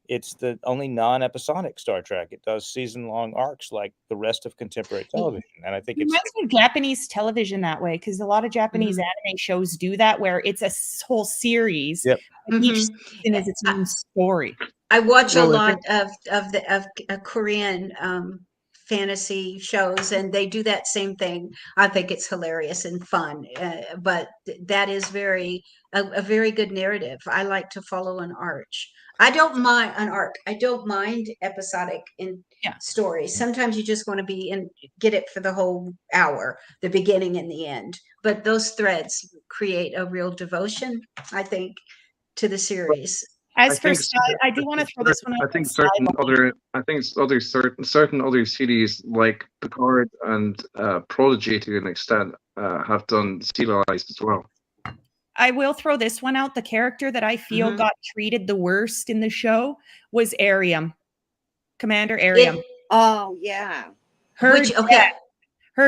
It's the only non-episodic Star Trek. It does season-long arcs like the rest of contemporary television, and I think it reminds me of Japanese television that way, because a lot of Japanese anime shows do that, where it's a whole series. Yep. And each season is its own story. I watch a lot of Korean fantasy shows, and they do that same thing. I think it's hilarious and fun, but that is a very good narrative. I like to follow an arch. I don't mind an arc. I don't mind episodic in stories. Sometimes you just want to be in, get it for the whole hour, the beginning and the end. But those threads create a real devotion, I think, to the series. As for style, I do want to throw this one out. I think certain other series like Picard and Prodigy to an extent have done serialized as well. I will throw this one out. The character that I feel got treated the worst in the show was Ariam, Commander Ariam. Oh yeah, her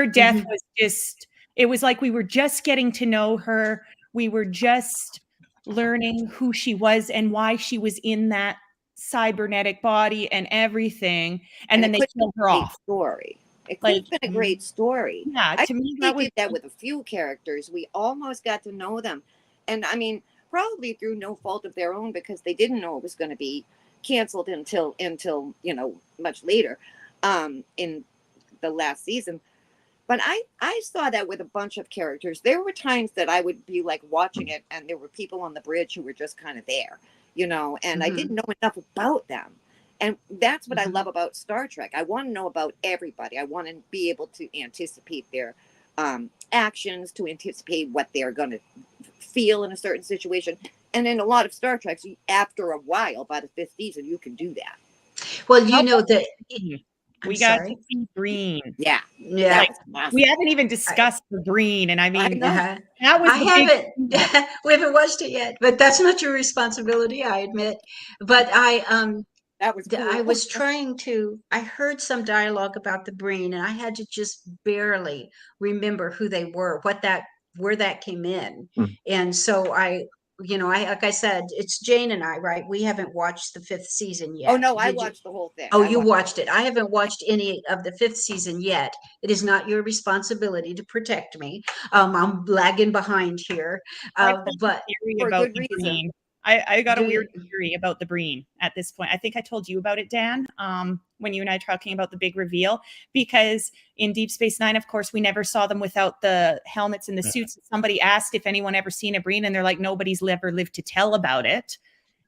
death was just. It was like we were just getting to know her. We were just learning who she was and why she was in that cybernetic body and everything, and then they killed her off. Story. It could have been a great story. Yeah, I to me think they did that with a few characters. We almost got to know them, and I mean, probably through no fault of their own, because they didn't know it was going to be canceled until you know, much later, in the last season. But I saw that with a bunch of characters. There were times that I would be like watching it, and there were people on the bridge who were just kind of there, you know, and I didn't know enough about them. And that's what I love about Star Trek. I want to know about everybody. I want to be able to anticipate their actions, to anticipate what they're going to feel in a certain situation. And in a lot of Star Treks, after a while, by the 5th season, you can do that. Well, you know that we got to see Breen. Yeah. Yeah. Like, we haven't even discussed the Breen, and I mean, that was. We haven't watched it yet, but that's not your responsibility, I admit. But that was cool. I was trying to. I heard some dialogue about the Breen, and I had to just barely remember who they were, where that came in, and so like I said, it's Jane and I, right? We haven't watched the 5th season yet. Oh no, I watched the whole thing. Oh, you watched it. I haven't watched any of the 5th season yet. It is not your responsibility to protect me. I'm lagging behind here. But for a good reason. I got a weird theory about the Breen at this point. I think I told you about it, Dan, when you and I were talking about the big reveal, because in Deep Space Nine, of course, we never saw them without the helmets and the suits. Somebody asked if anyone ever seen a Breen, and they're like, nobody's ever lived to tell about it.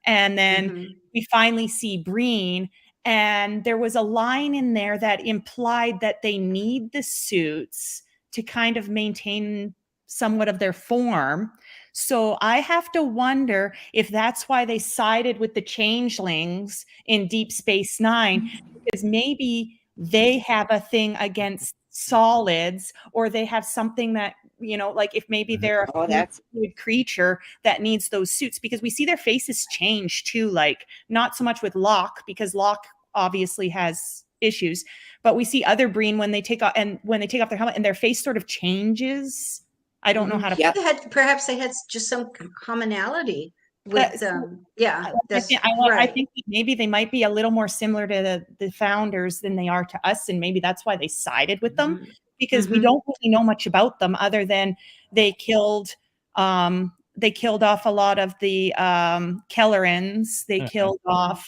And then we finally see Breen, and there was a line in there that implied that they need the suits to kind of maintain somewhat of their form. So I have to wonder if that's why they sided with the changelings in Deep Space Nine, because maybe they have a thing against solids, or they have something that, you know, like if maybe they're a fluid creature that needs those suits, because we see their faces change too, like not so much with Locke, because Locke obviously has issues, but we see other Breen when they take off their helmet and their face sort of changes. I don't know how to. Perhaps they had just some commonality with I think maybe they might be a little more similar to the founders than they are to us, and maybe that's why they sided with them, because we don't really know much about them other than they killed off a lot of the Kellorans. They killed off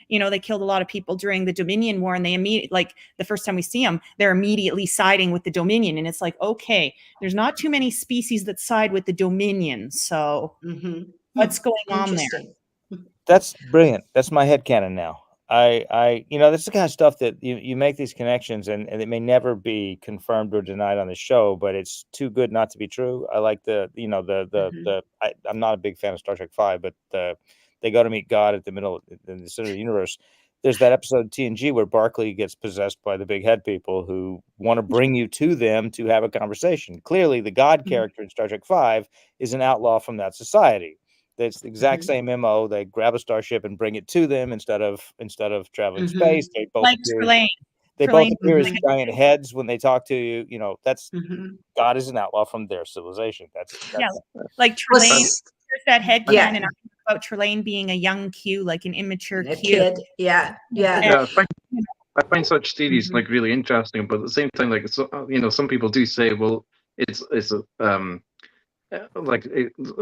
they killed a lot of people during the Dominion War, and they immediately, like the first time we see them, they're immediately siding with the Dominion. And it's like, okay, there's not too many species that side with the Dominion. So what's going on there? That's brilliant. That's my headcanon now. I this is the kind of stuff that you make these connections, and it may never be confirmed or denied on the show, but it's too good not to be true. I like I'm not a big fan of Star Trek V, but they go to meet God in the center of the universe. There's that episode of TNG where Barclay gets possessed by the big head people who want to bring you to them to have a conversation. Clearly, the God character in Star Trek V is an outlaw from that society. That's the exact same MO. They grab a starship and bring it to them instead of traveling space. They both appear as giant heads when they talk to you. You know, that's God is an outlaw from their civilization. That's like Trelane. There's that head canon about Trelane being a young Q, like an immature kid. Yeah. I find such theories like really interesting, but at the same time, like some people do say, well, it's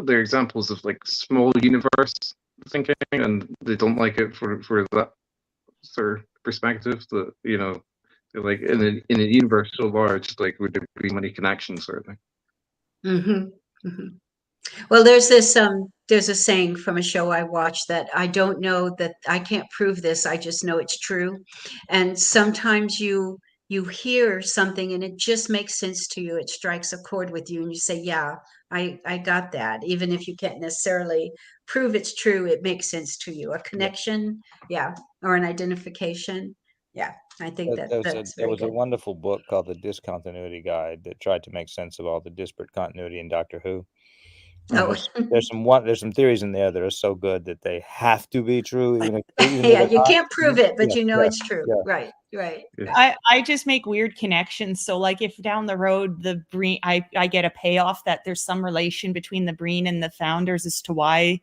they're examples of like small universe thinking, and they don't like it for that sort of perspective. That Like in a universe so large, like would there be many connections, sort of thing? Mm-hmm. Well, there's a saying from a show I watched that I don't know that I can't prove this. I just know it's true. And sometimes you hear something and it just makes sense to you. It strikes a chord with you and you say, yeah, I got that. Even if you can't necessarily prove it's true, it makes sense to you. A connection, yeah, or an identification. Yeah, I think that's There very was a good. wonderful book called The Discontinuity Guide that tried to make sense of all the disparate continuity in Doctor Who. And Oh, there's some theories in there that are so good that they have to be true, even though yeah, they're you not. can't prove it, but Yeah, you know yeah, it's true. yeah. Right, right. I just make weird connections. So like if down the road the Breen, I get a payoff that there's some relation between the Breen and the founders as to why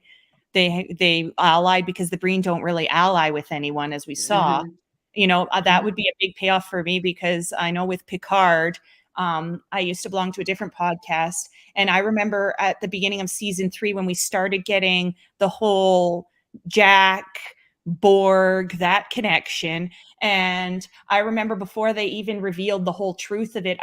they allied, because the Breen don't really ally with anyone, as we saw. Mhm. You know, that would be a big payoff for me, because I know with Picard, I used to belong to a different podcast, and I remember at the beginning of season 3 when we started getting the whole Jack Borg, that connection. And I remember before they even revealed the whole truth of it,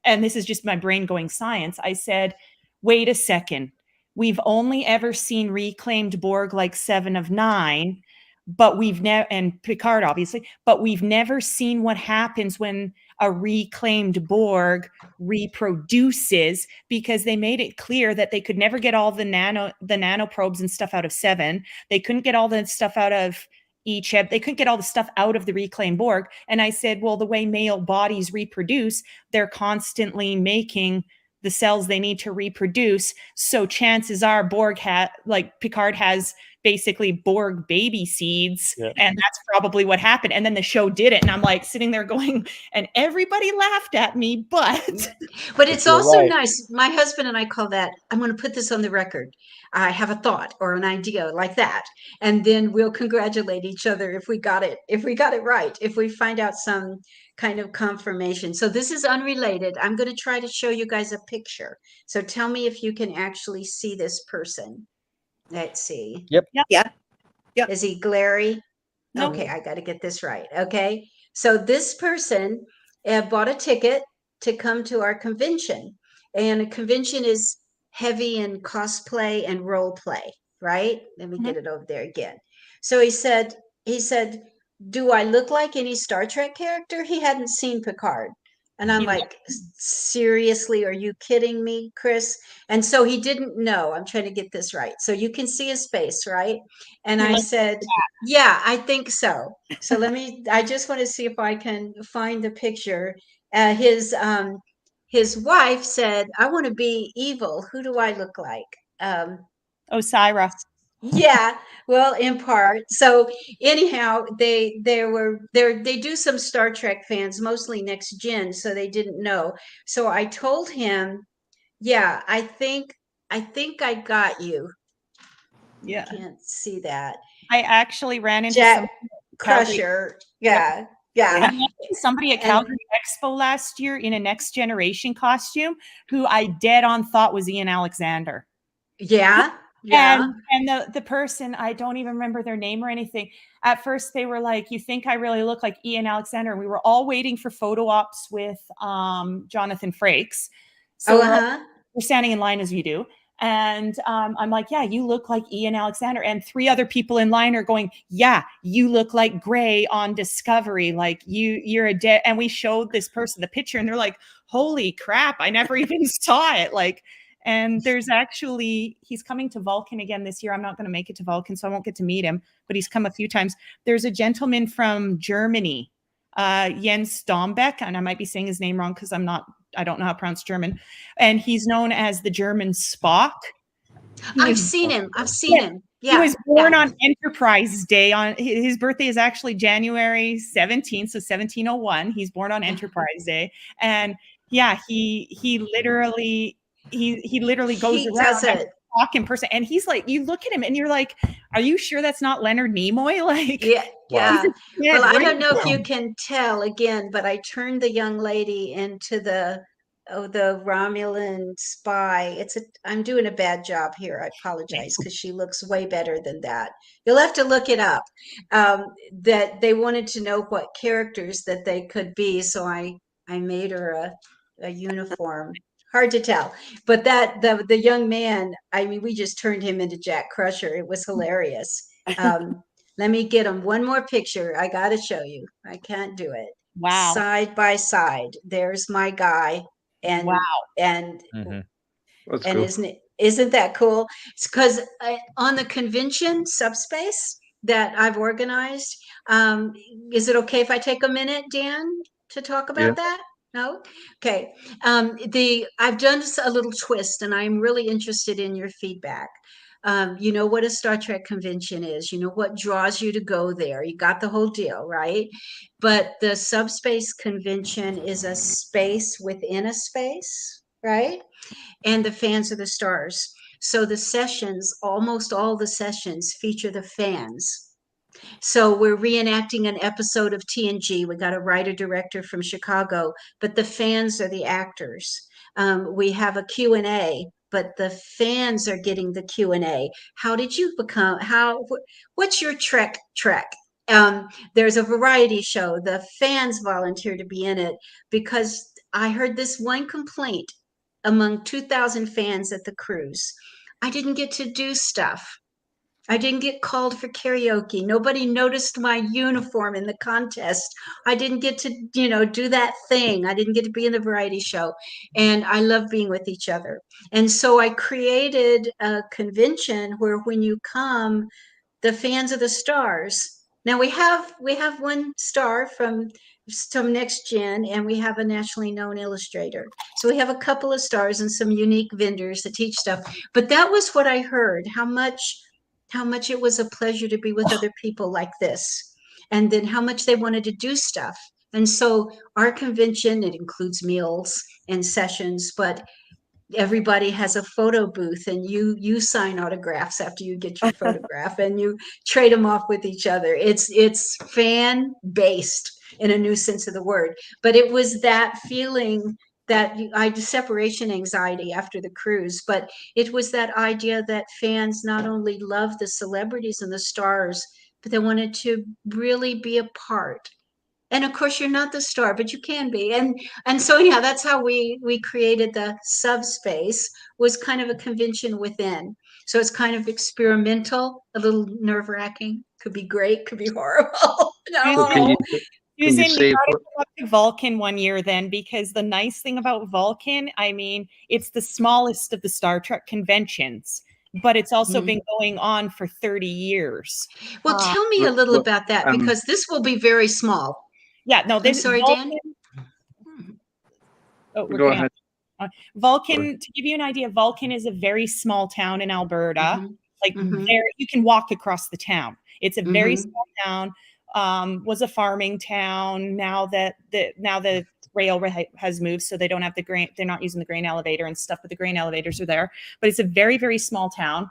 and this is just my brain going science, I said, wait a second, we've only ever seen reclaimed Borg like 7 of 9, but we've never, and Picard obviously, but we've never seen what happens when a reclaimed Borg reproduces, because they made it clear that they could never get all the nanoprobes and stuff out of 7. They couldn't get all the stuff out of Echeb. They couldn't get all the stuff out of the reclaimed Borg. And I said, well, the way male bodies reproduce, they're constantly making the cells they need to reproduce. So chances are Picard has basically Borg baby seeds. Yeah. And that's probably what happened. And then the show did it. And I'm like sitting there going, and everybody laughed at me, but it's also nice. My husband and I call that, I'm going to put this on the record. I have a thought or an idea like that. And then we'll congratulate each other if we got it right, if we find out some kind of confirmation. So this is unrelated. I'm going to try to show you guys a picture. So tell me if you can actually see this person. Let's see. Yep. Yeah. Yep. Is he glary? No. Okay, I got to get this right. Okay. So this person bought a ticket to come to our convention. And a convention is heavy in cosplay and role play, right? Let me get it over there again. So he said, do I look like any Star Trek character? He hadn't seen Picard. And I'm like, seriously, are you kidding me, Chris? And so he didn't know. I'm trying to get this right. So you can see his face, right? And I said, yeah, I think so. So I just want to see if I can find the picture. His wife said, I want to be evil. Who do I look like? Osira. Yeah, well, in part. So anyhow, they do some Star Trek fans, mostly Next Gen, so they didn't know. So I told him, yeah, I think I got you. Yeah. You can't see that. I actually ran into Jack Crusher. Yeah. Yeah. Somebody at Calgary Expo last year in a Next Generation costume who I dead on thought was Ian Alexander. Yeah. Yeah. And the person, I don't even remember their name or anything. At first they were like, you think I really look like Ian Alexander? And we were all waiting for photo ops with Jonathan Frakes. So we're standing in line as you do. And I'm like, yeah, you look like Ian Alexander. And 3 other people in line are going, yeah, you look like Gray on Discovery. Like you're a dead. And we showed this person the picture and they're like, holy crap, I never even saw it. Like, and there's actually, he's coming to Vulcan again this year. I'm not going to make it to Vulcan, so I won't get to meet him, but he's come a few times. There's a gentleman from Germany, Jens Dombeck, and I might be saying his name wrong because I don't know how to pronounce German. And he's known as the German Spock. I've seen him. Yeah. He was born on Enterprise Day. On his birthday is actually January 17th, so 1701. He's born on Enterprise Day. And yeah, he literally goes around and talk in person, and he's like, you look at him and you're like, are you sure that's not Leonard Nimoy? Like, yeah. Well, I don't know if you can can tell again, but I turned the young lady into the the Romulan spy. I'm doing a bad job here. I apologize because she looks way better than that. You'll have to look it up. That they wanted to know what characters that they could be, so I made her a uniform. Hard to tell, but the young man. I mean, we just turned him into Jack Crusher. It was hilarious. Let me get him one more picture. I got to show you. I can't do it. Wow. Side by side. There's my guy. And wow. And That's and cool. isn't that cool? It's because on the convention Subspace that I've organized, is it okay if I take a minute, Dan, to talk Yeah. about that? No? Okay. I've done a little twist, and I'm really interested in your feedback. You know what a Star Trek convention is. You know what draws you to go there. You got the whole deal, right? But the Subspace convention is a space within a space, right? And the fans of the stars. So the sessions, almost all the sessions feature the fans. So we're reenacting an episode of TNG. We got a writer-director from Chicago, but the fans are the actors. We have a Q&A, but the fans are getting the Q&A. How did you become, what's your Trek? There's a variety show. The fans volunteer to be in it because I heard this one complaint among 2,000 fans at the cruise. I didn't get to do stuff. I didn't get called for karaoke. Nobody noticed my uniform in the contest. I didn't get to, do that thing. I didn't get to be in the variety show. And I love being with each other. And so I created a convention where when you come, the fans of the stars. Now we have one star from some next gen, and we have a nationally known illustrator. So we have a couple of stars and some unique vendors that teach stuff. But that was what I heard, how much it was a pleasure to be with other people like this, and then how much they wanted to do stuff. And so our convention, it includes meals and sessions, but everybody has a photo booth, and you sign autographs after you get your photograph, and you trade them off with each other. It's fan based in a new sense of the word, but it was that feeling that I had separation anxiety after the cruise, but it was that idea that fans not only love the celebrities and the stars, but they wanted to really be a part. And of course, you're not the star, but you can be. And so, yeah, that's how we created the Subspace, was kind of a convention within. So it's kind of experimental, a little nerve-wracking. Could be great, could be horrible. So can you Susan, say you gotta go up to Vulcan one year then, because the nice thing about Vulcan, I mean, it's the smallest of the Star Trek conventions, but it's also been going on for 30 years. Well, tell me a little about that, because this will be very small. Yeah, no, I'm sorry, Dan. Oh, Go ahead. Vulcan, to give you an idea, Vulcan is a very small town in Alberta. There, you can walk across the town. It's a very small town. Was a farming town. Now that the rail has moved, so they don't have the grain. They're not using the grain elevator and stuff, but the grain elevators are there. But it's a very, very small town,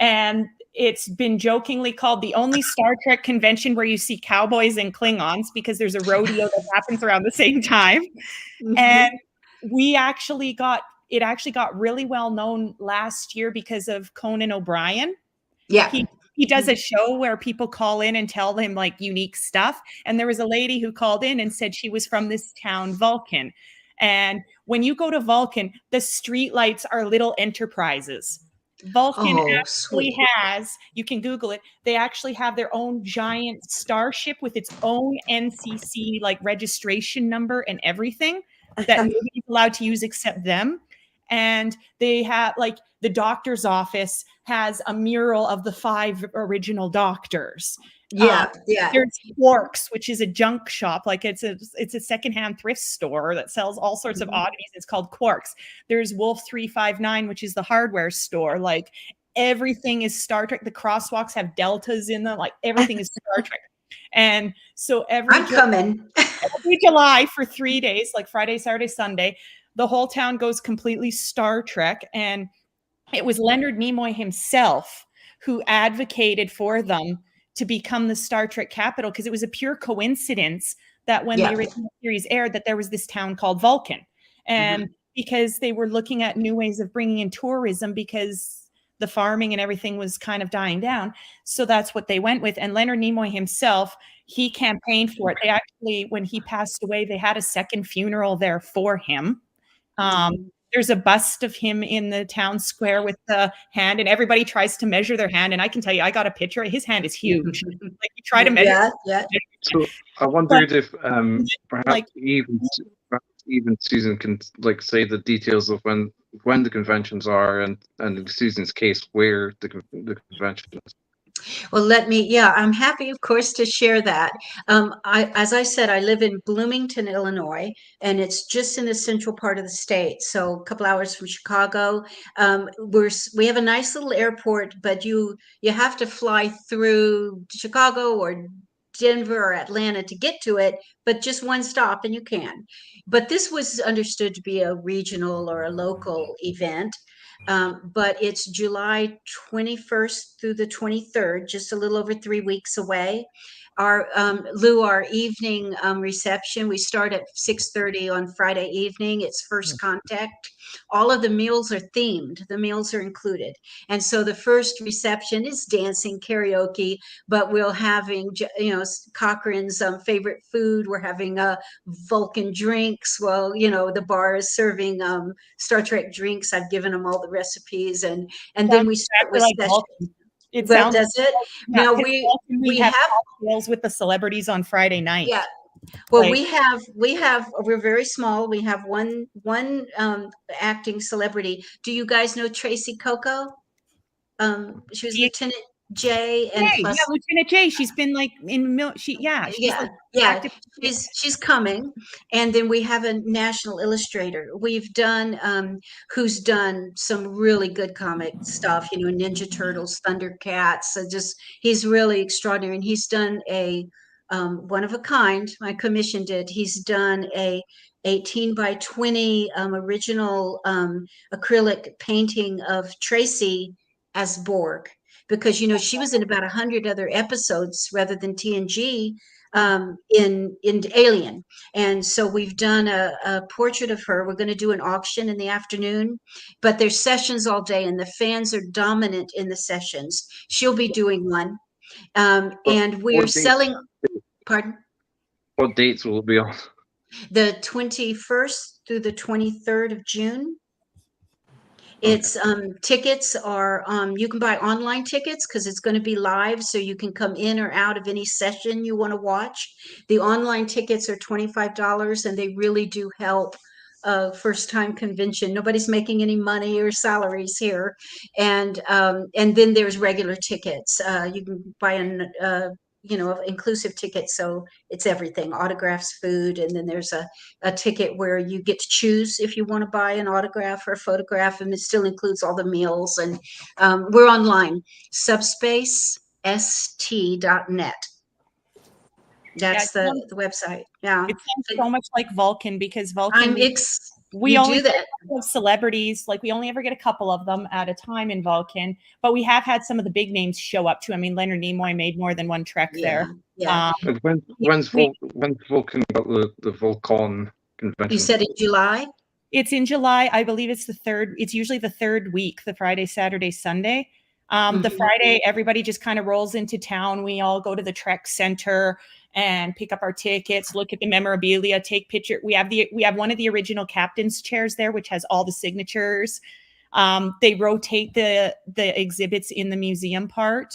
and it's been jokingly called the only Star Trek convention where you see cowboys and Klingons, because there's a rodeo that happens around the same time. And it actually got really well known last year because of Conan O'Brien. Yeah. He does a show where people call in and tell him like unique stuff. And there was a lady who called in and said she was from this town, Vulcan. And when you go to Vulcan, the street lights are little enterprises. Vulcan actually has, you can Google it, they actually have their own giant starship with its own NCC like registration number and everything that nobody's allowed to use except them. And they have, like, the doctor's office has a mural of the 5 original doctors. Yeah. There's Quarks, which is a junk shop. Like it's a secondhand thrift store that sells all sorts of oddities. It's called Quarks. There's Wolf 359, which is the hardware store. Like everything is Star Trek. The crosswalks have deltas in them. Like everything is Star Trek. And so every July for 3 days, like Friday, Saturday, Sunday, the whole town goes completely Star Trek. And it was Leonard Nimoy himself who advocated for them to become the Star Trek capital, because it was a pure coincidence that when the original series aired, that there was this town called Vulcan. And because they were looking at new ways of bringing in tourism because the farming and everything was kind of dying down. So that's what they went with. And Leonard Nimoy himself, he campaigned for it. They actually, when he passed away, they had a second funeral there for him. There's a bust of him in the town square with the hand, and everybody tries to measure their hand. And I can tell you, I got a picture. His hand is huge. Like you try to measure. Yeah. So I wondered if perhaps like- even Susan can like say the details of when the conventions are, and in Susan's case where the convention is. Well, I'm happy, of course, to share that. As I said, I live in Bloomington, Illinois, and it's just in the central part of the state. So a couple hours from Chicago. We have a nice little airport, but you have to fly through Chicago or Denver or Atlanta to get to it, but just one stop and you can. But this was understood to be a regional or a local event. But it's July 21st through the 23rd, just a little over 3 weeks away. Our our evening reception, we start at 6:30 on Friday evening. It's first contact. All of the meals are themed. The meals are included. And so the first reception is dancing, karaoke, but we're having, Cochrane's favorite food. We're having Vulcan drinks. Well, the bar is serving Star Trek drinks. I've given them all the recipes. And then we start with sessions. Sounds does it? Yeah, Now we have cocktails with the celebrities on Friday night. Yeah. Well, we're very small. We have one acting celebrity. Do you guys know Tracy Coco? She was Lieutenant J and plus Lieutenant J. She's been like in she's coming. And then we have a national illustrator. We've done who's done some really good comic stuff, Ninja Turtles, Thundercats. So he's really extraordinary. And he's done a one of a kind. I commissioned it. He's done a 18 by 20 original acrylic painting of Tracy as Borg, because she was in about 100 other episodes rather than TNG in Alien. And so we've done a portrait of her. We're going to do an auction in the afternoon, but there's sessions all day and the fans are dominant in the sessions. She'll be doing one. And we're selling, pardon? What dates will it be on? The 21st through the 23rd of June. It's tickets are you can buy online tickets because it's going to be live, so you can come in or out of any session you want to watch. The online tickets are $25 and they really do help first time convention. Nobody's making any money or salaries here. And then there's regular tickets. You can buy an inclusive ticket, so it's everything, autographs, food, and then there's a ticket where you get to choose if you want to buy an autograph or a photograph, and it still includes all the meals. And we're online, subspacest.net. That's the website. Yeah, it sounds so much like Vulcan, because Vulcan we only get a couple of celebrities, like we only ever get a couple of them at a time in Vulcan, but we have had some of the big names show up too. I mean, Leonard Nimoy made more than one trek there. Yeah. When's Vulcan got the Volcon convention? You said in July? It's in July. I believe it's the third. It's usually the third week, the Friday, Saturday, Sunday. The Friday, everybody just kind of rolls into town. We all go to the Trek Center and pick up our tickets, look at the memorabilia, take picture. We have one of the original captain's chairs there, which has all the signatures. They rotate the exhibits in the museum part.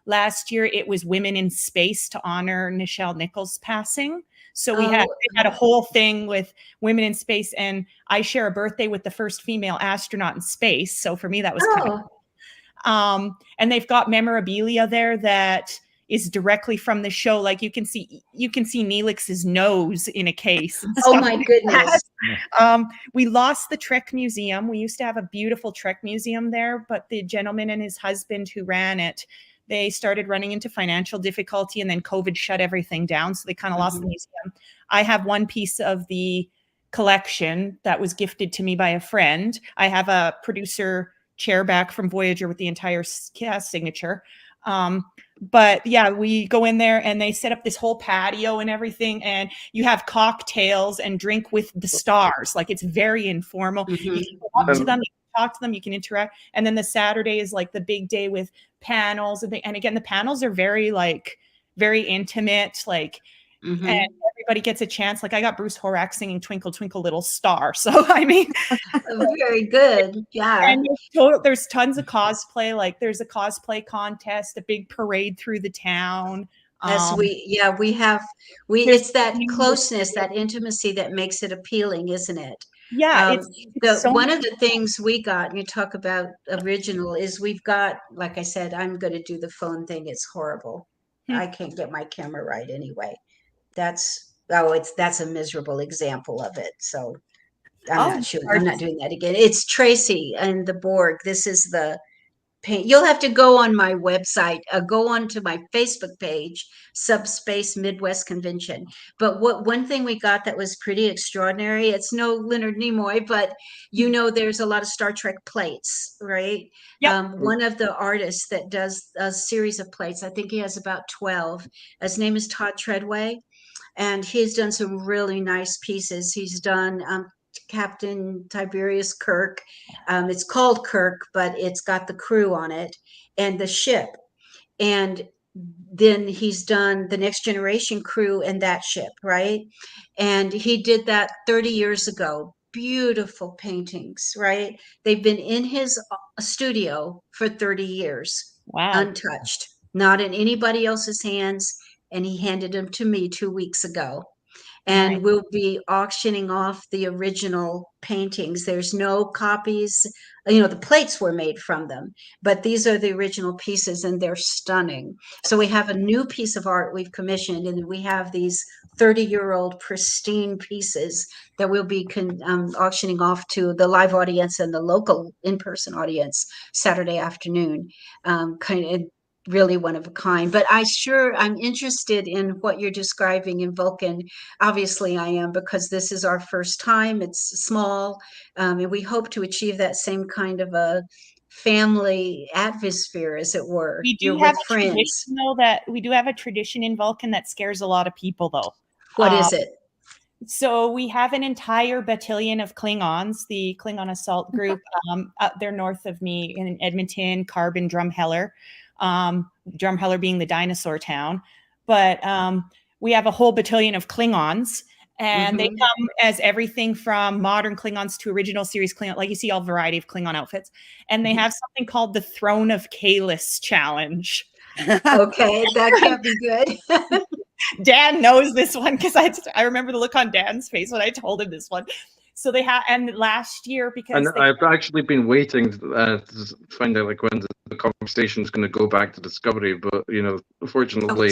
Last year it was Women in Space to honor Nichelle Nichols' passing. So we had a whole thing with women in space, and I share a birthday with the first female astronaut in space. So for me, that was kind of cool. And they've got memorabilia there that is directly from the show. Like you can see Neelix's nose in a case. Oh my goodness. We lost the Trek Museum. We used to have a beautiful Trek Museum there, but the gentleman and his husband who ran it, they started running into financial difficulty, and then COVID shut everything down. So they kind of lost the museum. I have one piece of the collection that was gifted to me by a friend. I have a producer chair back from Voyager with the entire cast signature. But yeah, we go in there and they set up this whole patio and everything, and you have cocktails and drink with the stars. Like, it's very informal. You can go up to them, you can talk to them, you can interact. And then the Saturday is like the big day with panels. And again, the panels are very intimate, like, and everybody gets a chance. Like, I got Bruce Horak singing Twinkle, Twinkle, Little Star. So, I mean, very good. Yeah. And there's tons of cosplay. Like, there's a cosplay contest, a big parade through the town. It's that closeness, that intimacy that makes it appealing, isn't it? Yeah. One of the things we got, and you talk about original, is we've got, like I said, I'm going to do the phone thing. It's horrible. I can't get my camera right anyway. That's a miserable example of it. So I'm not doing that again. It's Tracy and the Borg. This is the paint. You'll have to go on my website, go on to my Facebook page, Subspace Midwest Convention. But one thing we got that was pretty extraordinary, it's no Leonard Nimoy, but there's a lot of Star Trek plates, right? Yep. One of the artists that does a series of plates, I think he has about 12. His name is 𝘚𝘵 and he's done some really nice pieces. He's done Captain Tiberius Kirk. It's called Kirk, but it's got the crew on it and the ship. And then he's done the Next Generation crew and that ship, right? And he did that 30 years ago. Beautiful paintings, right? They've been in his studio for 30 years. Wow. Untouched, not in anybody else's hands. And he handed them to me 2 weeks ago. And we'll be auctioning off the original paintings. There's no copies. The plates were made from them, but these are the original pieces and they're stunning. So we have a new piece of art we've commissioned, and we have these 30-year-old pristine pieces that we'll be auctioning off to the live audience and the local in-person audience Saturday afternoon. Really one of a kind. But I'm interested in what you're describing in Vulcan. Obviously I am, because this is our first time. It's small, and we hope to achieve that same kind of a family atmosphere, as it were. We do have a tradition, though, we do have a tradition in Vulcan that scares a lot of people, though. What is it? So we have an entire battalion of Klingons, the Klingon Assault Group, up there north of me in Edmonton, Carbon, Drumheller. Drumheller being the dinosaur town, but we have a whole battalion of Klingons, and they come as everything from modern Klingons to original series Klingon, like you see all variety of Klingon outfits, and they have something called the Throne of 𝘋𝑪 challenge. Okay, that can't be good. Dan knows this one because I remember the look on Dan's face when I told him this one. So they have, and last year, because I've actually been waiting to find out like when the conversation is going to go back to Discovery, but unfortunately,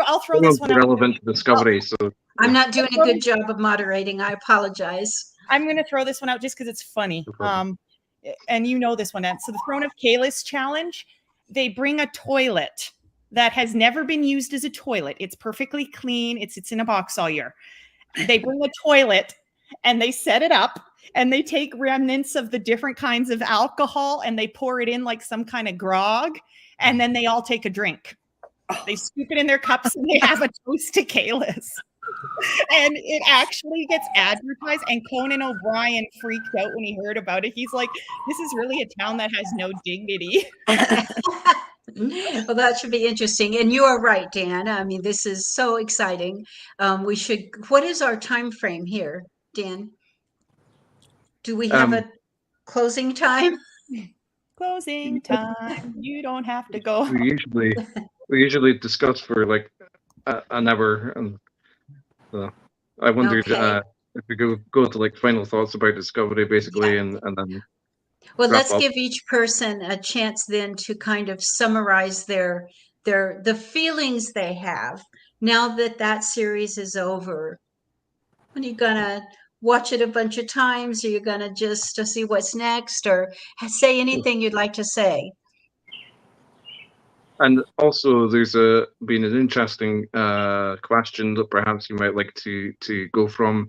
I'll throw this one out. Relevant to Discovery, so I'm not doing a good job of moderating. I apologize. I'm going to throw this one out just because it's funny. And you know this one, Ed. So the Throne of 𝘋𝑪 challenge, they bring a toilet that has never been used as a toilet. It's perfectly clean. It's in a box all year. They bring a toilet and they set it up, and they take remnants of the different kinds of alcohol and they pour it in like some kind of grog, and then they all take a drink. They scoop it in their cups and they have a toast to 𝘋𝑪. And it actually gets advertised, and Conan O'Brien freaked out when he heard about it. He's like, this is really a town that has no dignity. Well, that should be interesting. And you are right, Dan. I mean, this is so exciting. What is our time frame here, Dan? Do we have a closing time? Closing time. You don't have to go. We usually discuss for like an hour, and so I wondered if we go to like final thoughts about Discovery, basically, and then. Well, let's give each person a chance then to kind of summarize the feelings they have now that series is over. Are you gonna watch it a bunch of times? Are you gonna just to see what's next, or say anything you'd like to say? And also, there's been an interesting question that perhaps you might like to go from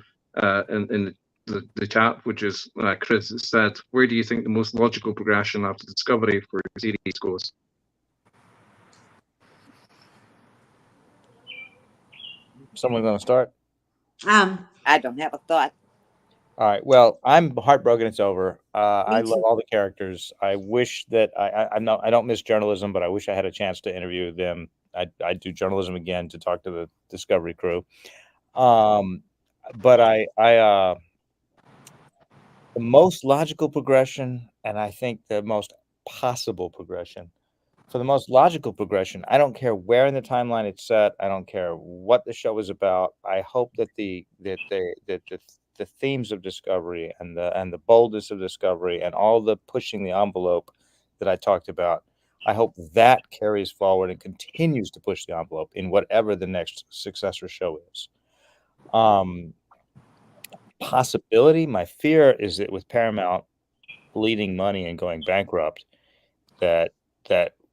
in the chat, which is Chris said, where do you think the most logical progression after Discovery for the series goes? Someone going to start? I don't have a thought. All right. Well, I'm heartbroken. It's over. I Me love too. all the characters. I wish that I don't miss journalism, but I wish I had a chance to interview them. I'd do journalism again to talk to the Discovery crew. But the most logical progression, and I think the most possible progression. For the most logical progression, I don't care where in the timeline it's set. I don't care what the show is about. I hope that the themes of Discovery and the boldness of Discovery and all the pushing the envelope that I talked about, I hope that carries forward and continues to push the envelope in whatever the next successor show is. Possibility, my fear is that with Paramount bleeding money and going bankrupt, that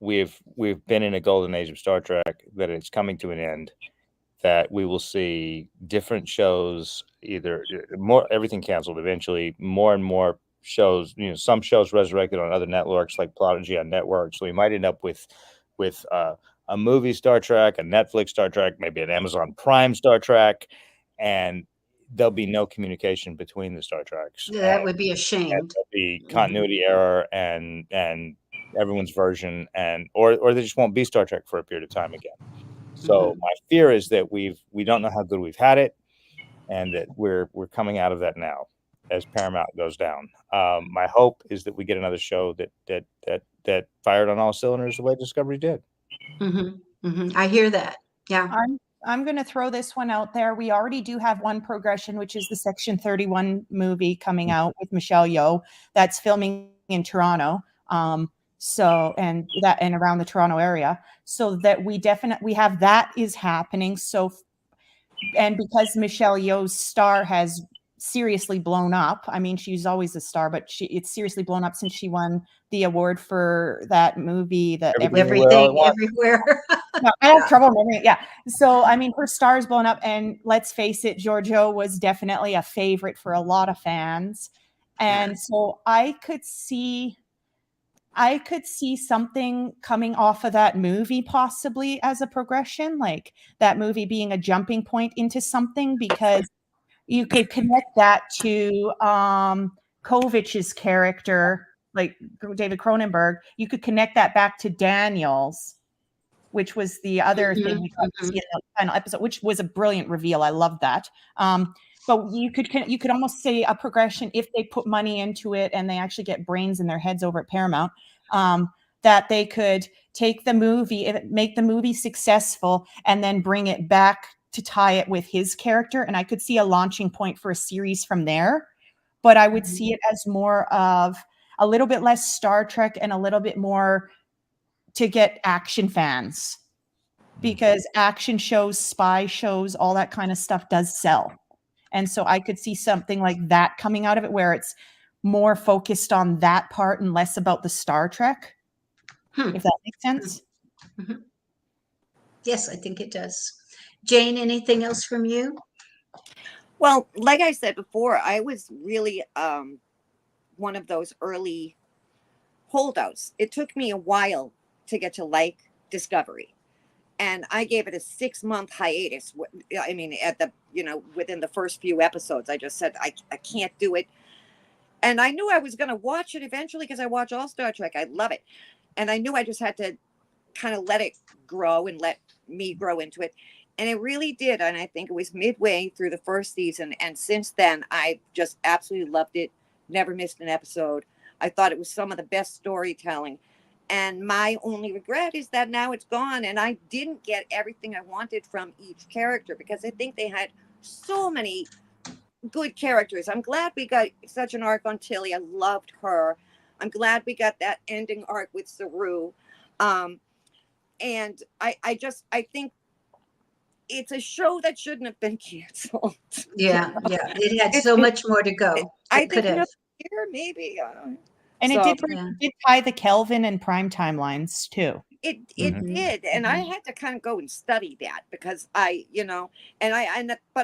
we've been in a golden age of Star Trek, that it's coming to an end, that we will see different shows, either more everything canceled eventually, more and more shows, some shows resurrected on other networks like Prodigy on networks. So we might end up with a movie Star Trek, a Netflix Star Trek, maybe an Amazon Prime Star Trek, and there'll be no communication between the Star Treks. Yeah, that would be a shame. There'll be continuity error and everyone's version, or there just won't be Star Trek for a period of time again. So my fear is that we don't know how good we've had it, and that we're coming out of that now as Paramount goes down. My hope is that we get another show that fired on all cylinders the way Discovery did. I hear that. Yeah. I'm going to throw this one out there. We already do have one progression, which is the Section 31 movie coming out with Michelle Yeoh that's filming in Toronto. And around the Toronto area, so that we have that is happening. So, and because Michelle Yeoh's star has seriously blown up. I mean, she's always a star, but it's seriously blown up since she won the award for that movie, Everything Everywhere. No, I have trouble remembering it. Yeah. So, I mean, her star's blown up, and let's face it, Giorgio was definitely a favorite for a lot of fans. And so I could see something coming off of that movie possibly as a progression, like that movie being a jumping point into something, because you could connect that to Kovic's character, like David Cronenberg. You could connect that back to Daniels, which was the other thing we got to see in the final episode, which was a brilliant reveal. I loved that. But you could almost say a progression if they put money into it and they actually get brains in their heads over at Paramount, that they could take the movie, make the movie successful, and then bring it back to tie it with his character. And I could see a launching point for a series from there. But I would see it as more of a little bit less Star Trek and a little bit more to get action fans, because action shows, spy shows, all that kind of stuff does sell. And so I could see something like that coming out of it, where it's more focused on that part and less about the Star Trek, if that makes sense. Yes, I think it does. Jane, anything else from you? Well, like I said before, I was really one of those early holdouts. It took me a while to get to like Discovery, and I gave it a 6-month hiatus. I mean, within the first few episodes, I just said I can't do it, and I knew I was going to watch it eventually because I watch all Star Trek. I love it, and I knew I just had to kind of let it grow and let me grow into it, and it really did. And I think it was midway through the first season, and since then I just absolutely loved it. Never missed an episode. I thought it was some of the best storytelling. And my only regret is that now it's gone, and I didn't get everything I wanted from each character, because I think they had so many good characters. I'm glad we got such an arc on Tilly. I loved her. I'm glad we got that ending arc with Saru. And I think it's a show that shouldn't have been canceled. Yeah. It had so much more to go. I think another year, maybe. And it did tie the Kelvin and Prime timelines too. It did, and I had to kind of go and study that, because but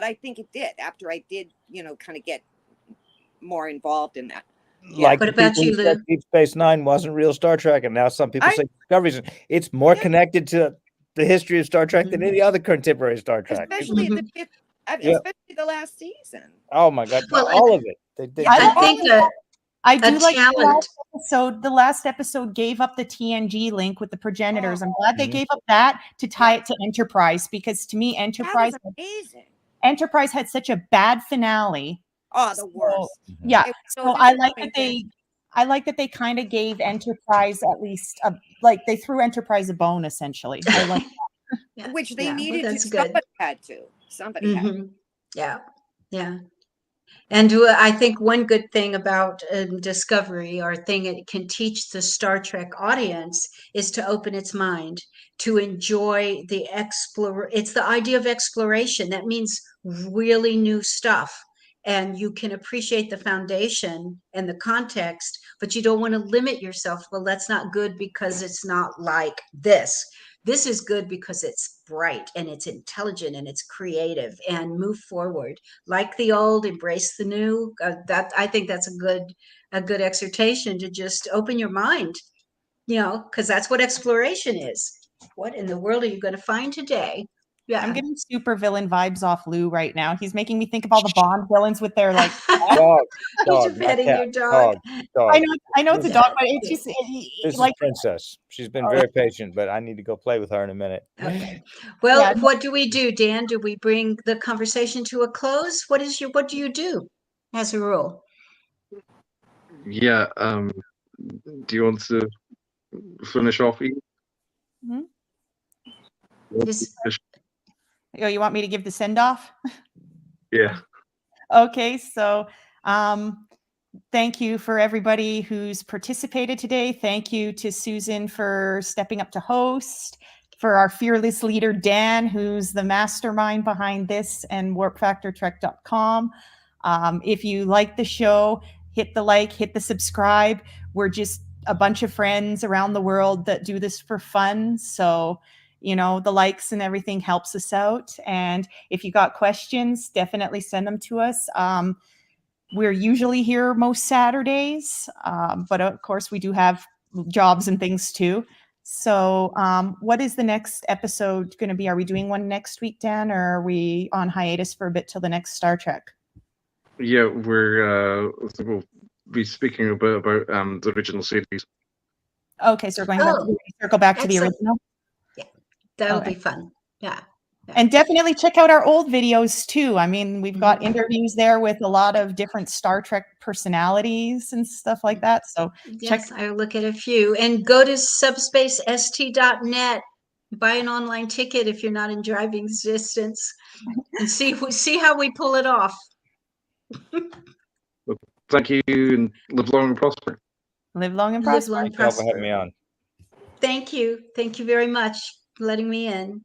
I think it did after I did, kind of get more involved in that. Yeah. Like what about you, Lou? Deep Space Nine wasn't real Star Trek, and now some people say Discovery. It's more connected to the history of Star Trek than any other contemporary Star Trek. Especially the fifth, especially the last season. Oh my God, Well, all of it. I think I do like talent. the last episode gave up the TNG link with the progenitors. I'm glad they gave up that to tie it to Enterprise, because to me, Enterprise had such a bad finale. Oh, the worst. Yeah. So So I like that they kind of gave Enterprise at least like they threw Enterprise a bone, essentially. I like Yeah. Which they Yeah, well, needed that's to. good. Somebody had to. Somebody had to. Yeah. And I think one good thing about Discovery, or thing it can teach the Star Trek audience, is to open its mind, to enjoy the It's the idea of exploration. That means really new stuff. And you can appreciate the foundation and the context, but you don't want to limit yourself. Well, that's not good because it's not like this. This is good because it's bright and it's intelligent and it's creative, and move forward. Like the old, embrace the new. That, I think that's a good exhortation, to just open your mind, because that's what exploration is. What in the world are you going to find today? Yeah. I'm getting super villain vibes off Lou right now. He's making me think of all the Bond villains with their like You're petting your dog. I know it's a dog, but it's just This like is Princess. She's been very patient, but I need to go play with her in a minute. Okay. Well, what do we do, Dan? Do we bring the conversation to a close? What do you do as a rule? Yeah. Do you want to finish off, Ian? Oh, you want me to give the send off? Yeah. Okay, so thank you for everybody who's participated today. Thank you to Susan for stepping up to host, for our fearless leader, Dan, who's the mastermind behind this and warpfactortrek.com. If you like the show, hit the like, hit the subscribe. We're just a bunch of friends around the world that do this for fun. So, the likes and everything helps us out. And if you got questions, definitely send them to us. We're usually here most Saturdays, but of course we do have jobs and things too. So what is the next episode going to be? Are we doing one next week, Dan, or are we on hiatus for a bit till the next Star Trek? Yeah, we'll be speaking a bit about the original series. Okay, so we're going to circle back to the original. Yeah, that'll be fun. Yeah. And definitely check out our old videos too. I mean, we've got interviews there with a lot of different Star Trek personalities and stuff like that. So yes, I'll look at a few. And go to subspacest.net, buy an online ticket if you're not in driving distance, and see how we pull it off. Thank you, and live long and prosper. Live long and prosper. Thank you for having me on. Thank you. Thank you very much for letting me in.